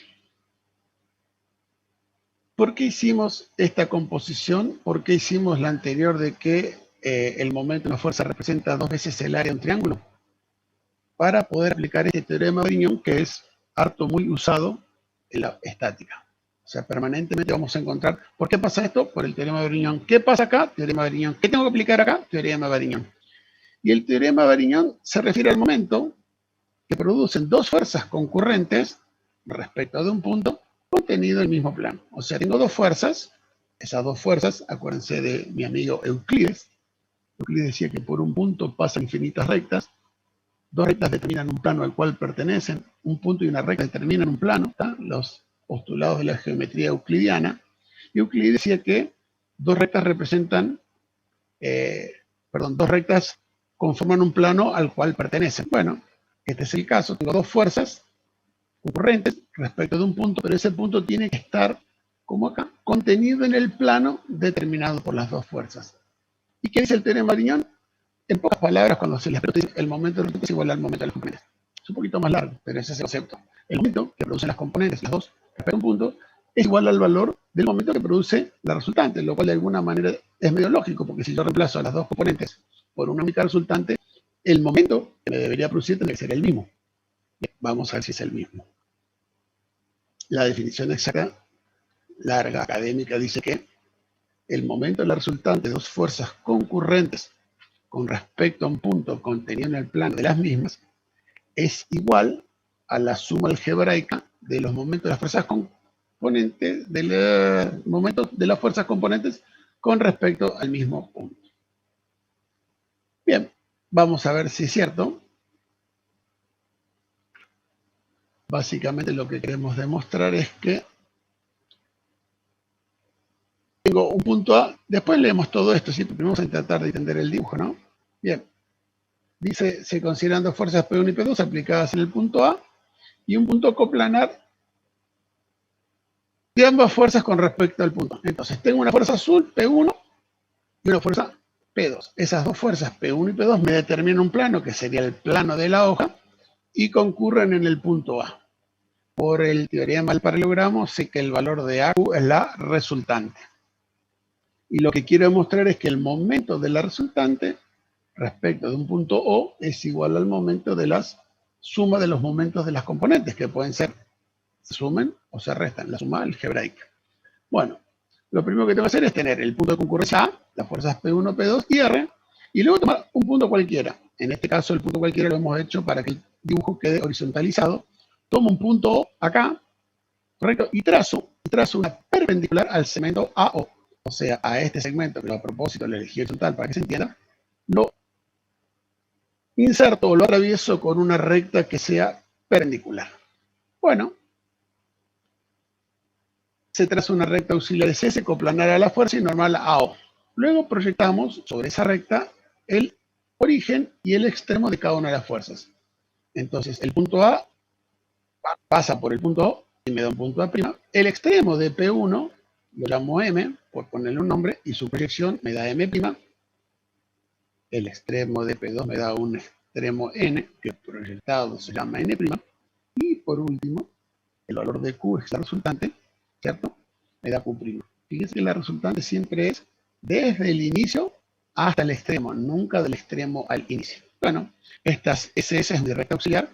¿Por qué hicimos esta composición? ¿Por qué hicimos la anterior de que el momento de una fuerza representa 2 veces el área de un triángulo? Para poder aplicar este teorema de Grignón, que es harto muy usado en la estática. O sea, permanentemente vamos a encontrar, ¿por qué pasa esto? Por el teorema de Grignón. ¿Qué pasa acá? Teorema de Grignón. ¿Qué tengo que aplicar acá? Teorema de Grignón. Y el teorema de Grignón se refiere al momento que producen 2 fuerzas concurrentes respecto de un punto contenido en el mismo plano. O sea, tengo 2 fuerzas. Esas 2 fuerzas, acuérdense de mi amigo Euclides. Euclides decía que por un punto pasan infinitas rectas. 2 rectas determinan un plano al cual pertenecen. Un punto y una recta determinan un plano. ¿Tá? Los postulados de la geometría euclidiana. Y Euclides decía que 2 rectas representan, 2 rectas conforman un plano al cual pertenecen. Bueno, este es el caso. Tengo 2 fuerzas concurrentes respecto de un punto, pero ese punto tiene que estar, como acá, contenido en el plano determinado por las 2 fuerzas. ¿Y qué dice el teorema de Grignón? En pocas palabras, cuando se les pregunta, el momento de es igual al momento de las componentes. Es un poquito más largo, pero ese es el concepto. El momento que producen las componentes, las 2, respecto a un punto, es igual al valor del momento que produce la resultante, lo cual de alguna manera es medio lógico, porque si yo reemplazo a las 2 componentes por una única resultante, el momento que me debería producir tendría que ser el mismo. Bien, vamos a ver si es el mismo. La definición exacta, larga, académica, dice que el momento de la resultante de 2 fuerzas concurrentes con respecto a un punto contenido en el plano de las mismas es igual a la suma algebraica de los momentos de las fuerzas componentes, momentos de las fuerzas componentes con respecto al mismo punto. Bien, vamos a ver si es cierto. Básicamente lo que queremos demostrar es que tengo un punto A, después leemos todo esto, ¿sí? Primero vamos a tratar de entender el dibujo, ¿no? Bien, dice, se consideran 2 fuerzas P1 y P2 aplicadas en el punto A y un punto coplanar de ambas fuerzas con respecto al punto. Entonces, tengo una fuerza azul, P1, y una fuerza P2. Esas 2 fuerzas, P1 y P2, me determinan un plano, que sería el plano de la hoja, y concurren en el punto A. Por el teorema del paralelogramo, sé que el valor de AQ es la resultante. Y lo que quiero demostrar es que el momento de la resultante respecto de un punto O es igual al momento de la suma de los momentos de las componentes, que pueden ser, se sumen o se restan, la suma algebraica. Bueno, lo primero que tengo que hacer es tener el punto de concurrencia A, las fuerzas P1, P2 y R, y luego tomar un punto cualquiera. En este caso, el punto cualquiera lo hemos hecho para que el dibujo quede horizontalizado. Tomo un punto O acá, correcto, y trazo una perpendicular al segmento AO. O sea, a este segmento, que a propósito le elegí horizontal para que se entienda, lo inserto o lo atravieso con una recta que sea perpendicular. Bueno, se traza una recta auxiliar de C, coplanar a la fuerza y normal a O. Luego proyectamos sobre esa recta el origen y el extremo de cada una de las fuerzas. Entonces, el punto A pasa por el punto O y me da un punto A'. El extremo de P1 lo llamo M, por ponerle un nombre, y su proyección me da M'. El extremo de P2 me da un extremo N, que proyectado se llama N'. Y por último, el valor de Q es la resultante, ¿cierto? Me da Q'. Fíjense que la resultante siempre es desde el inicio hasta el extremo, nunca del extremo al ese es mi recta auxiliar.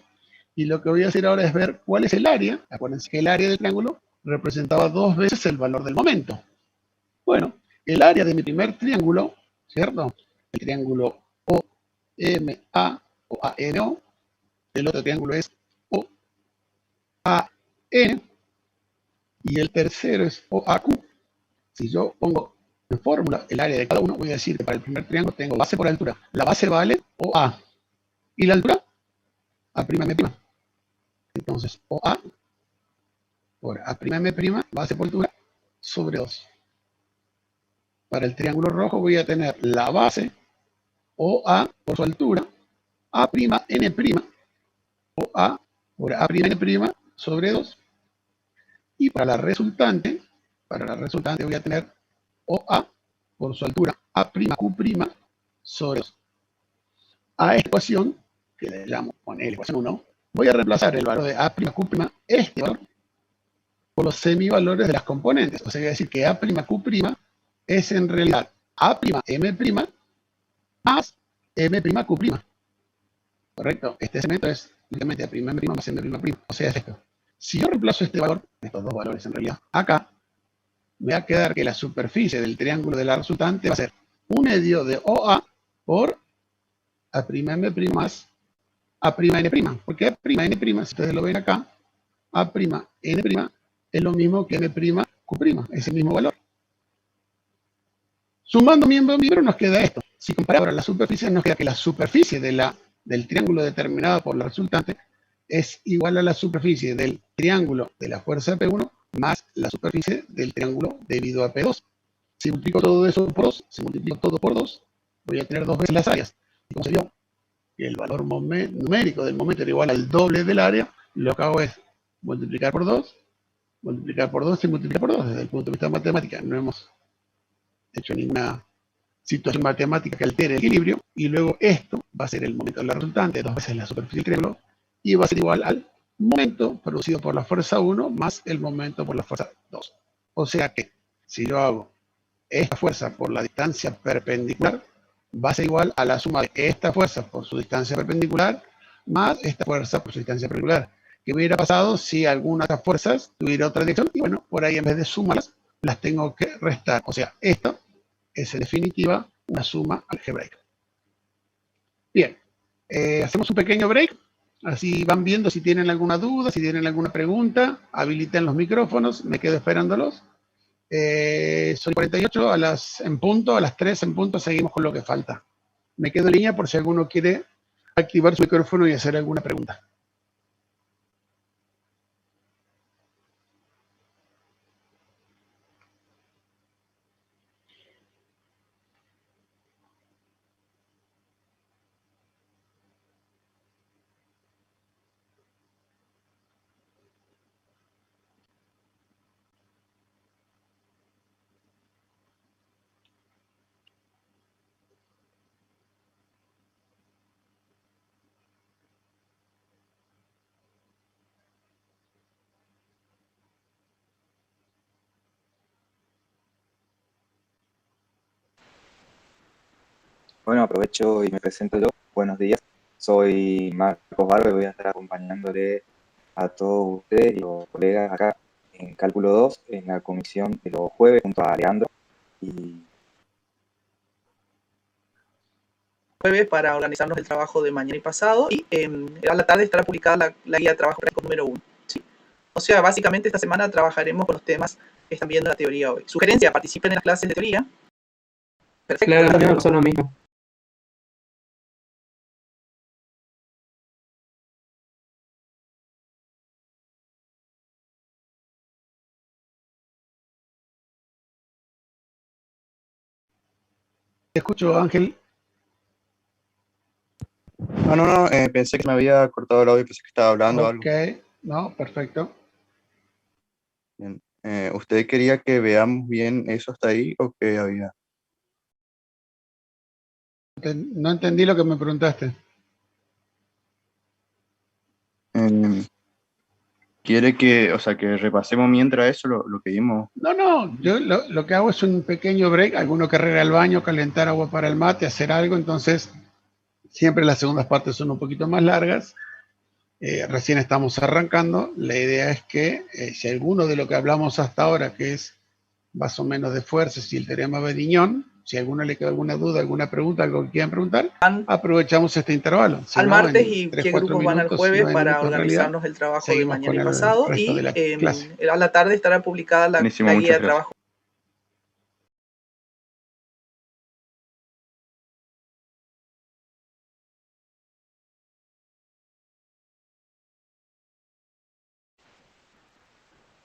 Y lo que voy a hacer ahora es ver cuál es el área. Acuérdense que el área del triángulo representaba 2 veces el valor del momento. Bueno, el área de mi primer triángulo, ¿cierto? El triángulo OMA o ANO, el otro triángulo es OAN y el tercero es OAQ. Si yo pongo en fórmula el área de cada uno, voy a decir que para el primer triángulo tengo base por altura. La base vale OA y la altura A'M'. Entonces, OA por A'M', base por altura, sobre 2. Para el triángulo rojo voy a tener la base OA por su altura, A'N', OA por A'N' sobre 2. Y para la resultante voy a tener OA por su altura, A'Q' sobre 2. A esta ecuación, que le llamo poner la ecuación 1, voy a reemplazar el valor de A'Q', este valor, por los semivalores de las componentes. O sea, voy a decir que A'Q' es en realidad A'M' más M'Q'. ¿Correcto? Este segmento es simplemente A'M' más M'Q'. O sea, es esto. Si yo reemplazo este valor, estos dos valores en realidad, acá, me va a quedar que la superficie del triángulo de la resultante va a ser un medio de OA por A'M' más A'N'. Porque A'N', si ustedes lo ven acá, A'N' es lo mismo que M'Q', es el mismo valor. Sumando miembro a miembro nos queda esto. Si comparamos ahora las superficies, nos queda que la superficie del triángulo determinado por la resultante es igual a la superficie del triángulo de la fuerza P1 más la superficie del triángulo debido a P2. Si multiplico todo eso por 2, si multiplico todo por 2, voy a tener 2 veces las áreas. Y como se vio que el valor numérico del momento era igual al doble del área, lo que hago es multiplicar por 2 y multiplicar por 2. Desde el punto de vista de matemática no hemos hecho ninguna situación matemática que altere el equilibrio, y luego esto va a ser el momento de la resultante, 2 veces la superficie del triángulo, y va a ser igual al momento producido por la fuerza 1 más el momento por la fuerza 2. O sea que, si yo hago esta fuerza por la distancia perpendicular, va a ser igual a la suma de esta fuerza por su distancia perpendicular más esta fuerza por su distancia perpendicular. ¿Qué hubiera pasado si alguna de estas fuerzas tuviera otra dirección? Y bueno, por ahí en vez de sumarlas, las tengo que restar. O sea, esto es en definitiva una suma algebraica. Bien, hacemos un pequeño break. Así van viendo si tienen alguna duda, si tienen alguna pregunta. Habiliten los micrófonos, me quedo esperándolos. Son 48, a las 3 en punto seguimos con lo que falta. Me quedo en línea por si alguno quiere activar su micrófono y hacer alguna pregunta. Bueno, aprovecho y me presento yo. Buenos días, soy Marcos Barro y voy a estar acompañándole a todos ustedes y los colegas acá en Cálculo 2, en la comisión de los jueves junto a Leandro. Y jueves para organizarnos el trabajo de mañana y pasado, y a la tarde estará publicada la guía de trabajo práctico número 1. ¿Sí? O sea, básicamente esta semana trabajaremos con los temas que están viendo en la teoría hoy. Sugerencia, participen en las clases de teoría. Perfecto. Claro, también pasó lo mismo. Te escucho, Ángel. No, pensé que me había cortado el audio, pensé que estaba hablando algo. Ok, no, perfecto. Bien. ¿Usted quería que veamos bien eso hasta ahí o qué había? No entendí lo que me preguntaste. ¿Quiere que, o sea, que repasemos mientras eso lo que vimos? No, yo lo que hago es un pequeño break, alguno que ir al baño, calentar agua para el mate, hacer algo, entonces siempre las segundas partes son un poquito más largas Recién estamos arrancando. La idea es que si alguno de lo que hablamos hasta ahora, que es más o menos de fuerzas y el teorema Bediñón, si a alguno le queda alguna duda, alguna pregunta, algo que quieran preguntar, aprovechamos este intervalo. Si al no, martes en y 3, qué 4 grupos van al minutos, jueves 9 para minutos en realidad, organizarnos el trabajo de seguimos mañana y con el pasado. resto Y de la clase. a la tarde estará publicada la Buenísimo, guía muchas de gracias. trabajo.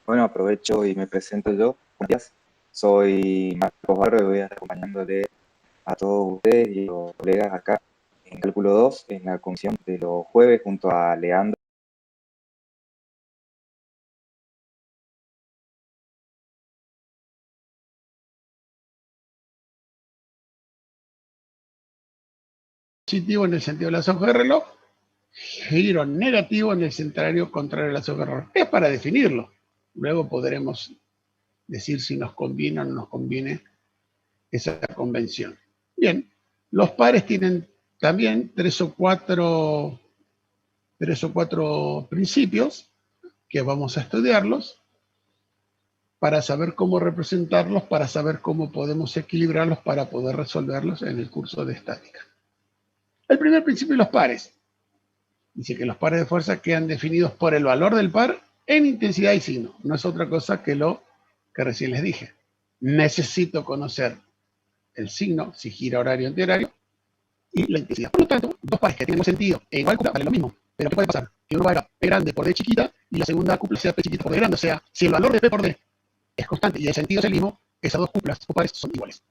Bueno, aprovecho y me presento yo. Buenos días. Soy Marcos Barro y voy a estar acompañándole a todos ustedes y los colegas acá en Cálculo 2, en la comisión de los jueves, junto a Leandro. Positivo en el sentido de las hojas de reloj, giro negativo en el centrario contrario a las hojas de reloj. Es para definirlo. Luego podremos decir si nos conviene o no nos conviene esa convención. Bien, los pares tienen también tres o cuatro principios que vamos a estudiarlos para saber cómo representarlos, para saber cómo podemos equilibrarlos para poder resolverlos en el curso de estática. El primer principio de los pares. Dice que los pares de fuerza quedan definidos por el valor del par en intensidad y signo. No es otra cosa que lo que recién les dije. Necesito conocer el signo, si gira horario o antihorario, y la intensidad. Por lo tanto, dos pares que tienen un sentido e igual cupla valen lo mismo. Pero ¿qué puede pasar? Que uno valga P grande por D chiquita y la segunda cupla sea P chiquita por D grande. O sea, si el valor de P por D es constante y el sentido es el mismo, esas dos cuplas o pares son iguales.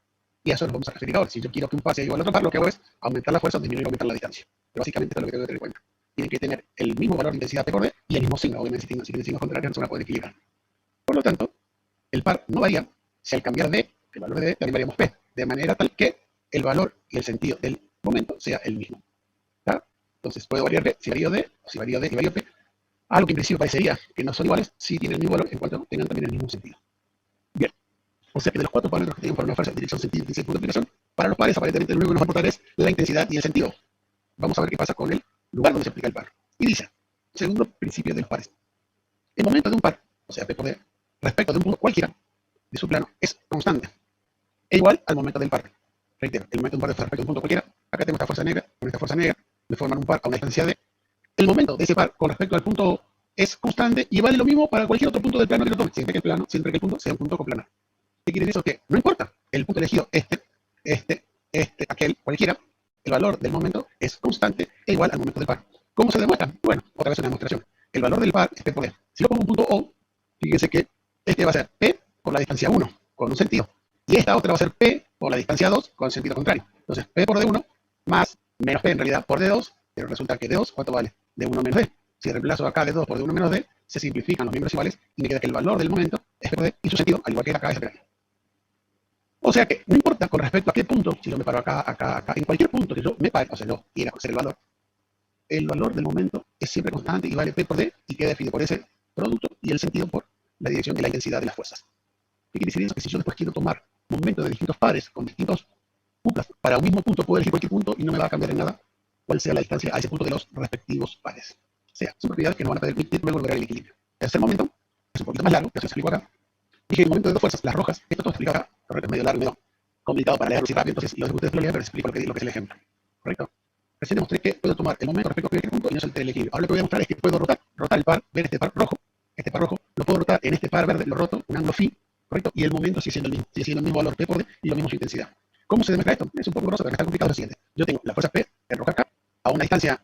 Y a eso nos vamos a referir ahora. Si yo quiero que un par sea igual al otro par, lo que hago es aumentar la fuerza o disminuir o aumentar la distancia. Pero básicamente esto es lo que tengo que tener en cuenta. Tienen que tener el mismo valor de intensidad P por D y el mismo signo. Obviamente, si tienen signos contrarios, no se van a poder equilibrar. Por lo tanto, el par no varía si al cambiar D, el valor de D, también variamos P. De manera tal que el valor y el sentido del momento sea el mismo. ¿Tá? Entonces, puedo variar B si varío D, o si varío D y varío P. Algo que en principio parecería que no son iguales, si tienen el mismo valor en cuanto tengan también el mismo sentido. Bien. O sea que de los cuatro parámetros que tenemos para una fuerza, dirección, sentido, intensidad y punto de aplicación, para los pares aparentemente lo único que nos va a aportar es la intensidad y el sentido. Vamos a ver qué pasa con el lugar donde se aplica el par. Y dice, segundo principio de los pares. El momento de un par, o sea, P por D, respecto de un punto cualquiera de su plano, es constante. E igual al momento del par. Reitero, el momento de un par de respecto a un punto cualquiera, acá tengo esta fuerza negra, con esta fuerza negra, me forman un par a una distancia D. El momento de ese par con respecto al punto es constante y vale lo mismo para cualquier otro punto del plano que lo tome, siempre que el punto sea un punto coplanar. ¿Qué quiere decir eso? Que no importa el punto elegido, aquel, cualquiera, el valor del momento es constante e igual al momento del par. ¿Cómo se demuestra? Bueno, otra vez una demostración. El valor del par es P por D. Si yo pongo un punto O, fíjense que este va a ser P por la distancia 1, con un sentido. Y esta otra va a ser P por la distancia 2, con sentido contrario. Entonces, P por D1 más menos P en realidad por D2, pero resulta que D2, ¿cuánto vale? D1 menos D. Si reemplazo acá D2 por D1 menos D, se simplifican los miembros iguales y me queda que el valor del momento es P por D y su sentido, al igual que acá, es P. O sea que no importa con respecto a qué punto, si yo me paro acá, en cualquier punto que yo me pare, o sea, yo quiera conocer el valor del momento es siempre constante y vale P por D y queda definido por ese producto y el sentido por la dirección de la intensidad de las fuerzas. ¿Qué quiere decir eso? Que si yo después quiero tomar momentos de distintos pares con distintos cuplas para un mismo punto, puedo elegir cualquier punto y no me va a cambiar en nada cuál sea la distancia a ese punto de los respectivos pares. O sea, son propiedades que no van a permitir luego lograr el equilibrio. El tercer momento es un poquito más largo, que se explico acá. Dije el momento de dos fuerzas, las rojas, esto todo explica acá, correcto, es medio largo, medio complicado para leerlo así rápido, entonces lo que ustedes lo lean, pero explico lo que es el ejemplo. ¿Correcto? Recién demostré que puedo tomar el momento respecto a cualquier punto y no saltar el equilibrio. Ahora lo que voy a mostrar es que puedo rotar el par, ver este par rojo, lo puedo rotar en este par verde, lo roto, un ángulo phi, ¿correcto? Y el momento sigue siendo el mismo valor P por D y lo mismo su intensidad. ¿Cómo se demuestra esto? Es un poco grosso, pero está complicado lo siguiente. Yo tengo la fuerza P, el roja acá, a una distancia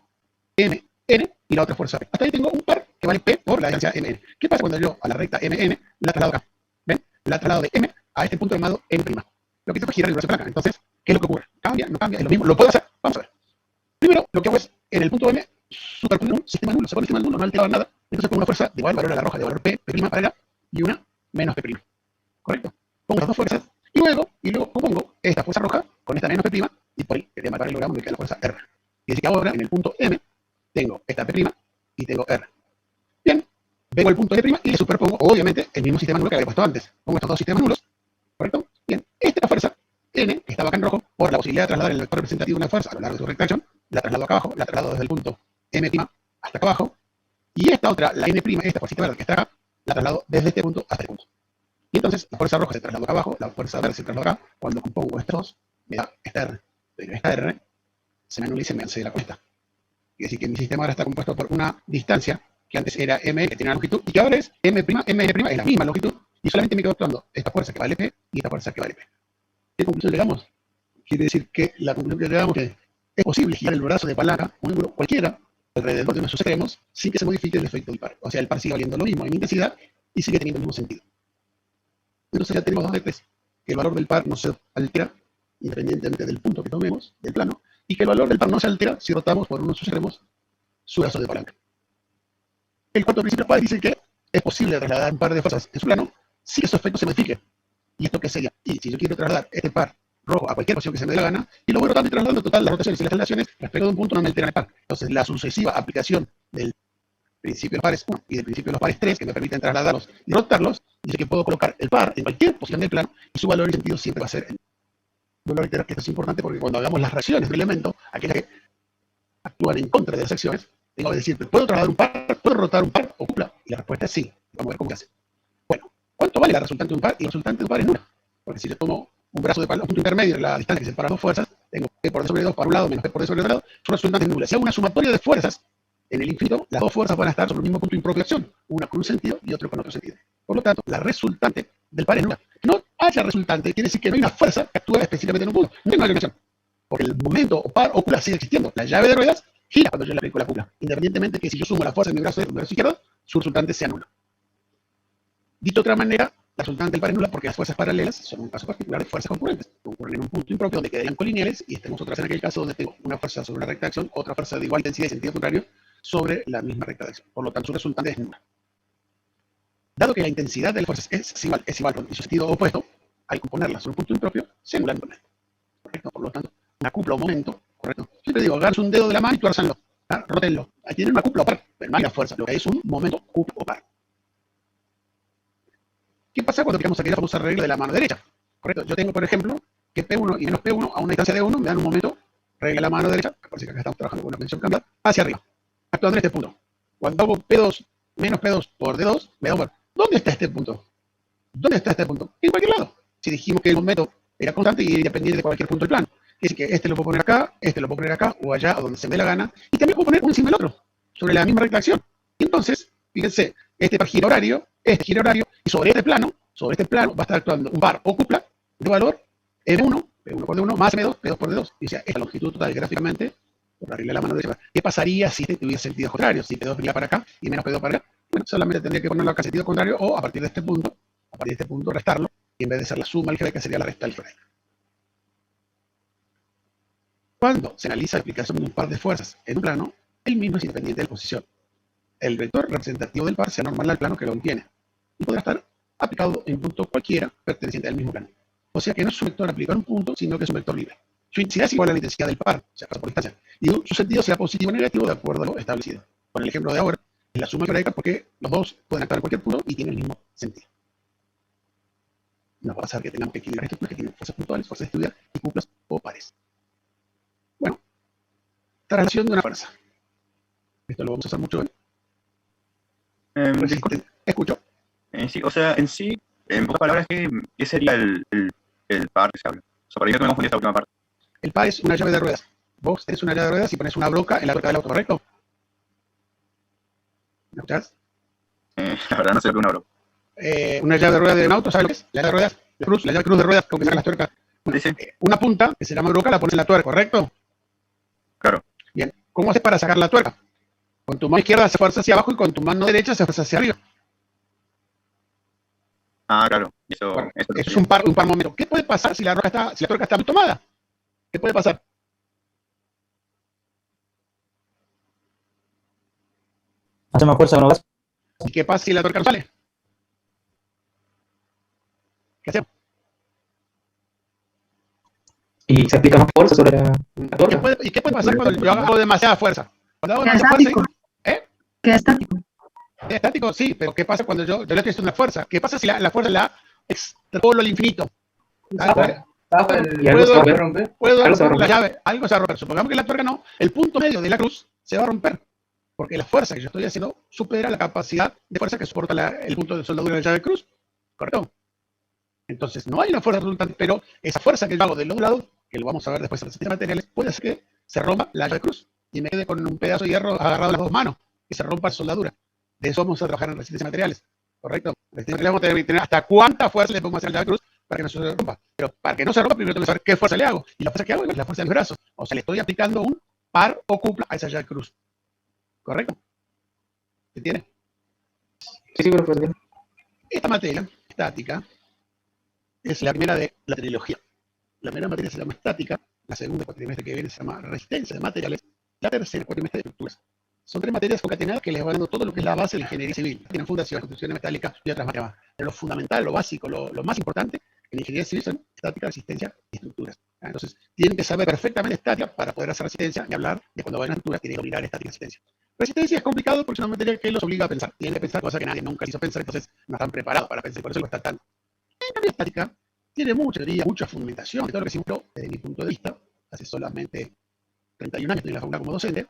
M, N, y la otra fuerza P. Hasta ahí tengo un par que vale P por la distancia MN. ¿Qué pasa cuando yo a la recta MN la traslado acá? ¿Ven? La traslado de M a este punto llamado N'. Lo que tengo es girar el brazo para acá. Entonces, ¿qué es lo que ocurre? ¿Cambia? ¿No cambia? ¿Es lo mismo? ¿Lo puedo hacer? Vamos a ver. Primero, lo que hago es, en el punto M, superponer un sistema nulo. Se pone sistema nulo, no altera nada. Entonces pongo una fuerza de igual valor a la roja, de valor P para allá, y una menos P'. ¿Correcto? Pongo las dos fuerzas, y luego compongo esta fuerza roja con esta menos P', y por ahí, quería marcar el logramos, me queda la fuerza R. Y así que ahora, en el punto M, tengo esta P' y tengo R. Bien, vengo al punto N' y le superpongo, obviamente, el mismo sistema nulo que había puesto antes. Pongo estos dos sistemas nulos, ¿correcto? Bien, esta es la fuerza N, que estaba acá en rojo, por la posibilidad de trasladar el vector representativo de una fuerza a lo largo de su recta acción, la traslado acá abajo, la traslado desde el punto M' hasta acá abajo, Y esta otra, la N', esta fuercita verde que está acá, la traslado desde este punto hasta este punto. Y entonces la fuerza roja se trasladó acá abajo, la fuerza verde se trasladó acá. Cuando compongo estas dos, me da esta R. Pero esta R se me anula y se me acelera con esta. Es decir, que mi sistema ahora está compuesto por una distancia que antes era M, que tenía una longitud, y que ahora es M', es la misma longitud, y solamente me quedo actuando esta fuerza que vale P y esta fuerza que vale P. ¿Qué conclusión llegamos? Quiere decir que la conclusión que llegamos es que es posible girar el brazo de palanca, un ángulo cualquiera, alrededor de nuestros extremos, sin que se modifique el efecto del par. O sea, el par sigue valiendo lo mismo en intensidad y sigue teniendo el mismo sentido. Entonces ya tenemos dos de tres, que el valor del par no se altera independientemente del punto que tomemos, del plano, y que el valor del par no se altera si rotamos por uno de sus extremos su brazo de palanca. El cuarto principio par dice que es posible trasladar un par de fuerzas en su plano si su efecto se modifique. ¿Y esto qué sería? Y si yo quiero trasladar este par rojo a cualquier posición que se me dé la gana, y lo voy rotando y trasladando, total, las rotaciones y las traslaciones respecto de un punto no me alteran el par. Entonces, la sucesiva aplicación del principio de los pares 1 y del principio de los pares 3, que me permiten trasladarlos y rotarlos, dice que puedo colocar el par en cualquier posición del plano y su valor y sentido siempre va a ser el. Vuelvo a reiterar que esto es importante porque cuando hagamos las reacciones del elemento, aquellas que actúan en contra de las acciones, tengo que decir, ¿puedo trasladar un par? ¿Puedo rotar un par o cupla? Y la respuesta es sí. Vamos a ver cómo se hace. Bueno, ¿cuánto vale la resultante de un par? Y la resultante de un par es nula. Porque si yo tomo un brazo de palo, un punto intermedio en la distancia que separa dos fuerzas, tengo P por D sobre 2 para un lado menos P por D sobre otro lado, son resultantes nulas. Si hago una sumatoria de fuerzas en el infinito, las dos fuerzas van a estar sobre el mismo punto impropio de acción, una con un sentido y otra con otro sentido. Por lo tanto, la resultante del par es nula. Que no haya resultante quiere decir que no hay una fuerza que actúe específicamente en un punto. No hay una relación. Porque el momento o par o cupla sigue existiendo. La llave de ruedas gira cuando yo le aplico la cupla. Independientemente de que si yo sumo la fuerza en mi brazo derecho y mi brazo izquierdo, su resultante sea nula. Dicho de otra manera, la resultante del par es nula porque las fuerzas paralelas son un caso particular de fuerzas concurrentes. Concurren en un punto impropio donde quedarían colineales y estemos otra vez en aquel caso donde tengo una fuerza sobre una recta de acción, otra fuerza de igual intensidad y sentido contrario sobre la misma recta de acción. Por lo tanto, su resultante es nula. Dado que la intensidad de las fuerzas es igual y su sentido opuesto, al componerlas sobre un punto impropio, se anulan igualmente. ¿Correcto? Por lo tanto, una cupla o momento, ¿correcto? Siempre digo, agarras un dedo de la mano y tuérzanlo, rótenlo. Ahí tienen una cupla o par, pero no hay la fuerza. Lo que hay es un momento cupla o par. ¿Qué pasa cuando aplicamos aquí la famosa regla de la mano derecha? ¿Correcto? Yo tengo, por ejemplo, que P1 y menos P1 a una distancia de 1 me dan un momento, regla de la mano derecha, parece que acá estamos trabajando con una posición cambiada, hacia arriba, actuando en este punto. Cuando hago P2 menos P2 por D2, me da un valor. ¿Dónde está este punto? ¿Dónde está este punto? En cualquier lado. Si dijimos que el momento era constante y independiente de cualquier punto del plano. Es decir, que este lo puedo poner acá, este lo puedo poner acá, o allá, o donde se me dé la gana, y también puedo poner uno encima del otro, sobre la misma recta de acción. Y entonces, fíjense, este par gira horario, y sobre este plano va a estar actuando un par o cupla de valor M1, P1 por D1, más M2, P2 por D2. Y o sea, esta longitud total gráficamente, por la regla de la mano derecha. ¿Qué pasaría si tuviera sentido contrario? Si P2 venía para acá y menos P2 para acá. Bueno, solamente tendría que ponerlo acá en sentido contrario o a partir de este punto, restarlo, y en vez de ser la suma algebraica sería la resta algebraica. Cuando se analiza la aplicación de un par de fuerzas en un plano, el mismo es independiente de la posición. El vector representativo del par se anormala al plano que lo contiene y podrá estar aplicado en un punto cualquiera perteneciente al mismo plano. O sea que no es un vector aplicado en un punto, sino que es un vector libre. Su intensidad es igual a la intensidad del par, o sea, pasa por distancia. Y su sentido sea positivo o negativo de acuerdo a lo establecido. Con el ejemplo de ahora, es la suma algebraica porque los dos pueden actuar en cualquier punto y tienen el mismo sentido. No va a pasar que tengan pequeñas estructuras que tienen fuerzas puntuales, fuerzas de estudiar y cuplas o pares. Bueno, traslación de una fuerza. Esto lo vamos a hacer mucho hoy. Escucho. Sí, o sea, en sí, en pocas palabras, ¿qué sería el par que se habla? O sea, para mí no me confundí esta última parte. El par es una llave de ruedas. Vos tenés una llave de ruedas y pones una broca en la rueda del auto, ¿correcto? ¿Me escuchás? La verdad no sé lo que es una broca. Una llave de ruedas de un auto, ¿sabes lo que es? La llave de ruedas, la llave cruz de ruedas, con que sacan las tuercas. Bueno, Sí. una punta, que se llama broca, la pones en la tuerca, ¿correcto? Claro. Bien. ¿Cómo haces para sacar la tuerca? Con tu mano izquierda se fuerza hacia abajo y con tu mano derecha se fuerza hacia arriba. Ah, claro. Eso es un par momento. ¿Qué puede pasar si la tuerca está mal tomada? ¿Qué puede pasar? Hace más fuerza con los brazos. ¿Y qué pasa si la tuerca no sale? ¿Qué hacemos? Y se aplica más fuerza sobre la tuerca. ¿Y qué puede pasar cuando yo hago demasiada fuerza? Cuando hago Queda demasiada estático. fuerza, Queda estático. ¿Es estático? Sí, pero ¿qué pasa cuando yo le estoy haciendo una fuerza? ¿Qué pasa si la fuerza la extrapolo al infinito? Puedo romper la llave, algo se va a romper. Supongamos que la tuerca no, el punto medio de la cruz se va a romper. Porque la fuerza que yo estoy haciendo supera la capacidad de fuerza que soporta el punto de soldadura de la llave cruz. ¿Correcto? Entonces, no hay una fuerza resultante, pero esa fuerza que yo hago del otro lado, que lo vamos a ver después en el sistema de materiales, puede hacer que se rompa la llave cruz y me quede con un pedazo de hierro agarrado a las dos manos y se rompa la soldadura. De eso vamos a trabajar en resistencia de materiales. ¿Correcto? En resistencia de materiales vamos a tener hasta cuánta fuerza le pongo hacia la llave cruz para que no se rompa. Pero para que no se rompa, primero tengo que saber qué fuerza le hago. Y la fuerza que hago es la fuerza de mis brazos. O sea, le estoy aplicando un par o cupla a esa llave cruz. ¿Correcto? ¿Se entiende? Sí, sí, profesor. Esta materia, estática, es la primera de la trilogía. La primera materia se llama estática, la segunda cuatrimestre que viene se llama resistencia de materiales, la tercera cuatrimestre de estructuras. Son 3 materias concatenadas que les van dando todo lo que es la base de la ingeniería civil. Tienen fundación, construcción metálica y otras materias más. Pero lo fundamental, lo básico, lo más importante en la ingeniería civil son estática, resistencia y estructuras. Entonces, tienen que saber perfectamente estática para poder hacer resistencia y hablar de cuando vayan a estructuras, tienen que dominar estática y resistencia. Resistencia es complicado porque es una materia que los obliga a pensar. Tienen que pensar cosas que nadie nunca hizo pensar, entonces no están preparados para pensar, por eso lo están tanto. En cambio, estática tiene mucha teoría, mucha fundamentación, de todo lo que se infló desde mi punto de vista, hace solamente 31 años estoy en la facultad como docente.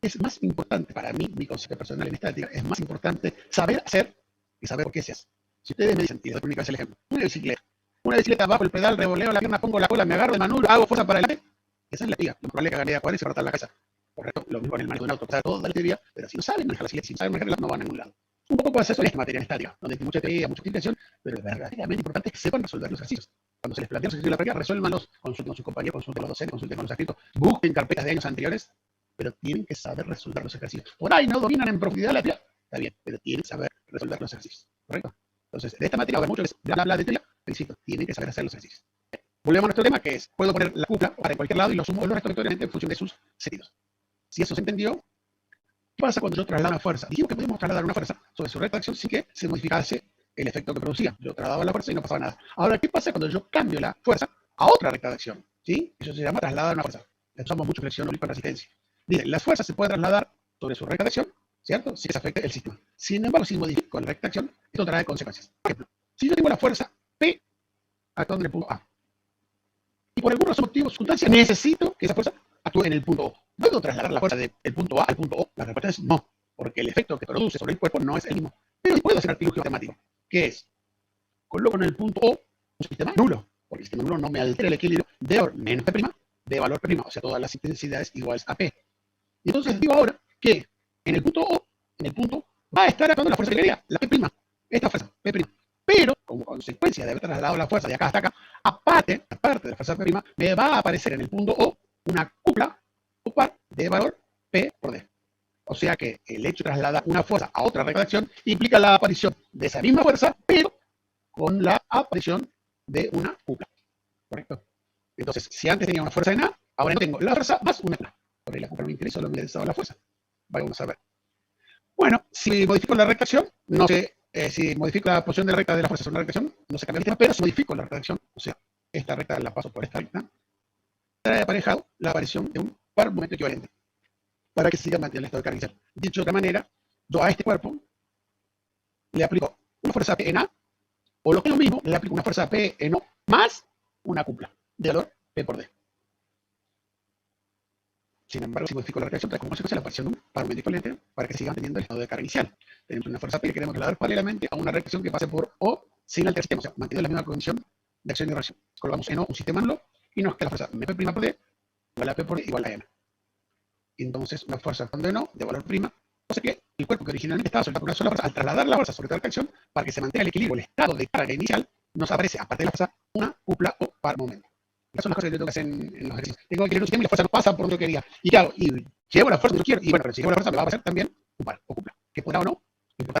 Es más importante para mí, mi concepto personal en estática, es más importante saber hacer que saber por qué se hace. Si ustedes me dicen, y doy el ejemplo, una bicicleta bajo el pedal, revoleo la pierna, pongo la cola, me agarro de manubrio, hago fuerza para adelante, esa es la teoría. Lo probable es que hagan idea cuál es y se va a rotar la casa. Correcto, lo mismo con el manejo de un auto, sabe toda la teoría, pero si no saben manejar la bicicleta, si no saben manejarla, no van a ningún lado. Un poco puede hacer eso en esta materia en estática, donde hay mucha teoría, mucha explicación, pero es verdaderamente importante que sepan resolver los ejercicios. Cuando se les plantea los ejercicios de la práctica, resuélvanlos, consulten con sus compañeros, consulten con los docentes, consulten con los escritos, busquen carpetas de años anteriores, pero tienen que saber resolver los ejercicios. Por ahí no dominan en profundidad la teoría, está bien, pero tienen que saber resolver los ejercicios. ¿Correcto? Entonces, de esta materia, va a haber mucho que es bla bla de teoría, pero insisto, tienen que saber hacer los ejercicios. Volvemos a nuestro tema, que es, puedo poner la cupla para en cualquier lado y lo sumo o lo resto aleatoriamente en función de sus sentidos. Si eso se entendió, ¿qué pasa cuando yo traslado una fuerza? Dijimos que podíamos trasladar una fuerza sobre su recta de acción sin que se modificase el efecto que producía. Yo trasladaba la fuerza y no pasaba nada. Ahora, ¿qué pasa cuando yo cambio la fuerza a otra recta de acción? ¿Sí? Eso se llama trasladar una fuerza. Usamos mucho flexión obliqua en resistencia. Dice, la fuerza se puede trasladar sobre su recta de acción, ¿cierto? Si se afecta el sistema. Sin embargo, si modifico la recta de acción, esto trae consecuencias. Por ejemplo, si yo tengo la fuerza P actuando en el punto A, y por algún motivo, circunstancia, necesito que esa fuerza actúe en el punto O. ¿Puedo trasladar la fuerza del punto A al punto O? La respuesta es no, porque el efecto que produce sobre el cuerpo no es el mismo. Pero puedo hacer artilugio matemático, que es, coloco en el punto O un sistema nulo, porque el sistema nulo no me altera el equilibrio de valor menos P', de valor P', o sea, todas las intensidades iguales a P. Y entonces digo ahora que en el punto O, va a estar actuando la fuerza que quería, la P', esta fuerza, P'. Pero, como consecuencia de haber trasladado la fuerza de acá hasta acá, aparte de la fuerza P', me va a aparecer en el punto O una cupla o par de valor P por D. O sea que el hecho de trasladar una fuerza a otra recta de acción implica la aparición de esa misma fuerza, pero con la aparición de una cupla. ¿Correcto? Entonces, si antes tenía una fuerza en A, ahora no tengo la fuerza más una cupla. Porque la cupla no me interesa, solo me interesaba la fuerza. Vamos a ver. Bueno, si modifico la recta de acción, no sé. Si modifico la posición de la recta de la fuerza sobre una recta de acción, no se cambia el tema, pero si modifico la recta de acción, o sea, esta recta la paso por esta recta, trae aparejado la aparición de un par momento equivalente para que siga manteniendo el estado de carga inicial. Dicho de otra manera, yo a este cuerpo le aplico una fuerza P en A, o lo que es lo mismo, le aplico una fuerza P en O más una cupla de valor P por D. Sin embargo, si modifico la recta de acción, trae como consecuencia la aparición de un par momento equivalente para que siga manteniendo el estado de carga inicial. Tenemos una fuerza P que queremos trasladar paralelamente a una recta de acción que pase por O sin alterar el sistema, o sea, manteniendo la misma condición de acción y reacción. Colocamos en O un sistema nulo y nos queda la fuerza MP' por D igual a P por D igual a M. Y entonces una fuerza actuando en O de valor prima, cosa que el cuerpo que originalmente estaba soltando una sola fuerza, al trasladar la fuerza sobre toda la acción, para que se mantenga el equilibrio, el estado de carga inicial, nos aparece, aparte de la fuerza, una cupla o par momento. Esas son las cosas que yo tengo que hacer en los ejercicios. Tengo que querer un sistema y la fuerza no pasa por donde yo quería. ¿Y qué hago? Y llevo la fuerza que yo quiero. Y bueno, pero si llevo la fuerza me va a pasar también un par o cupla. Que podrá o no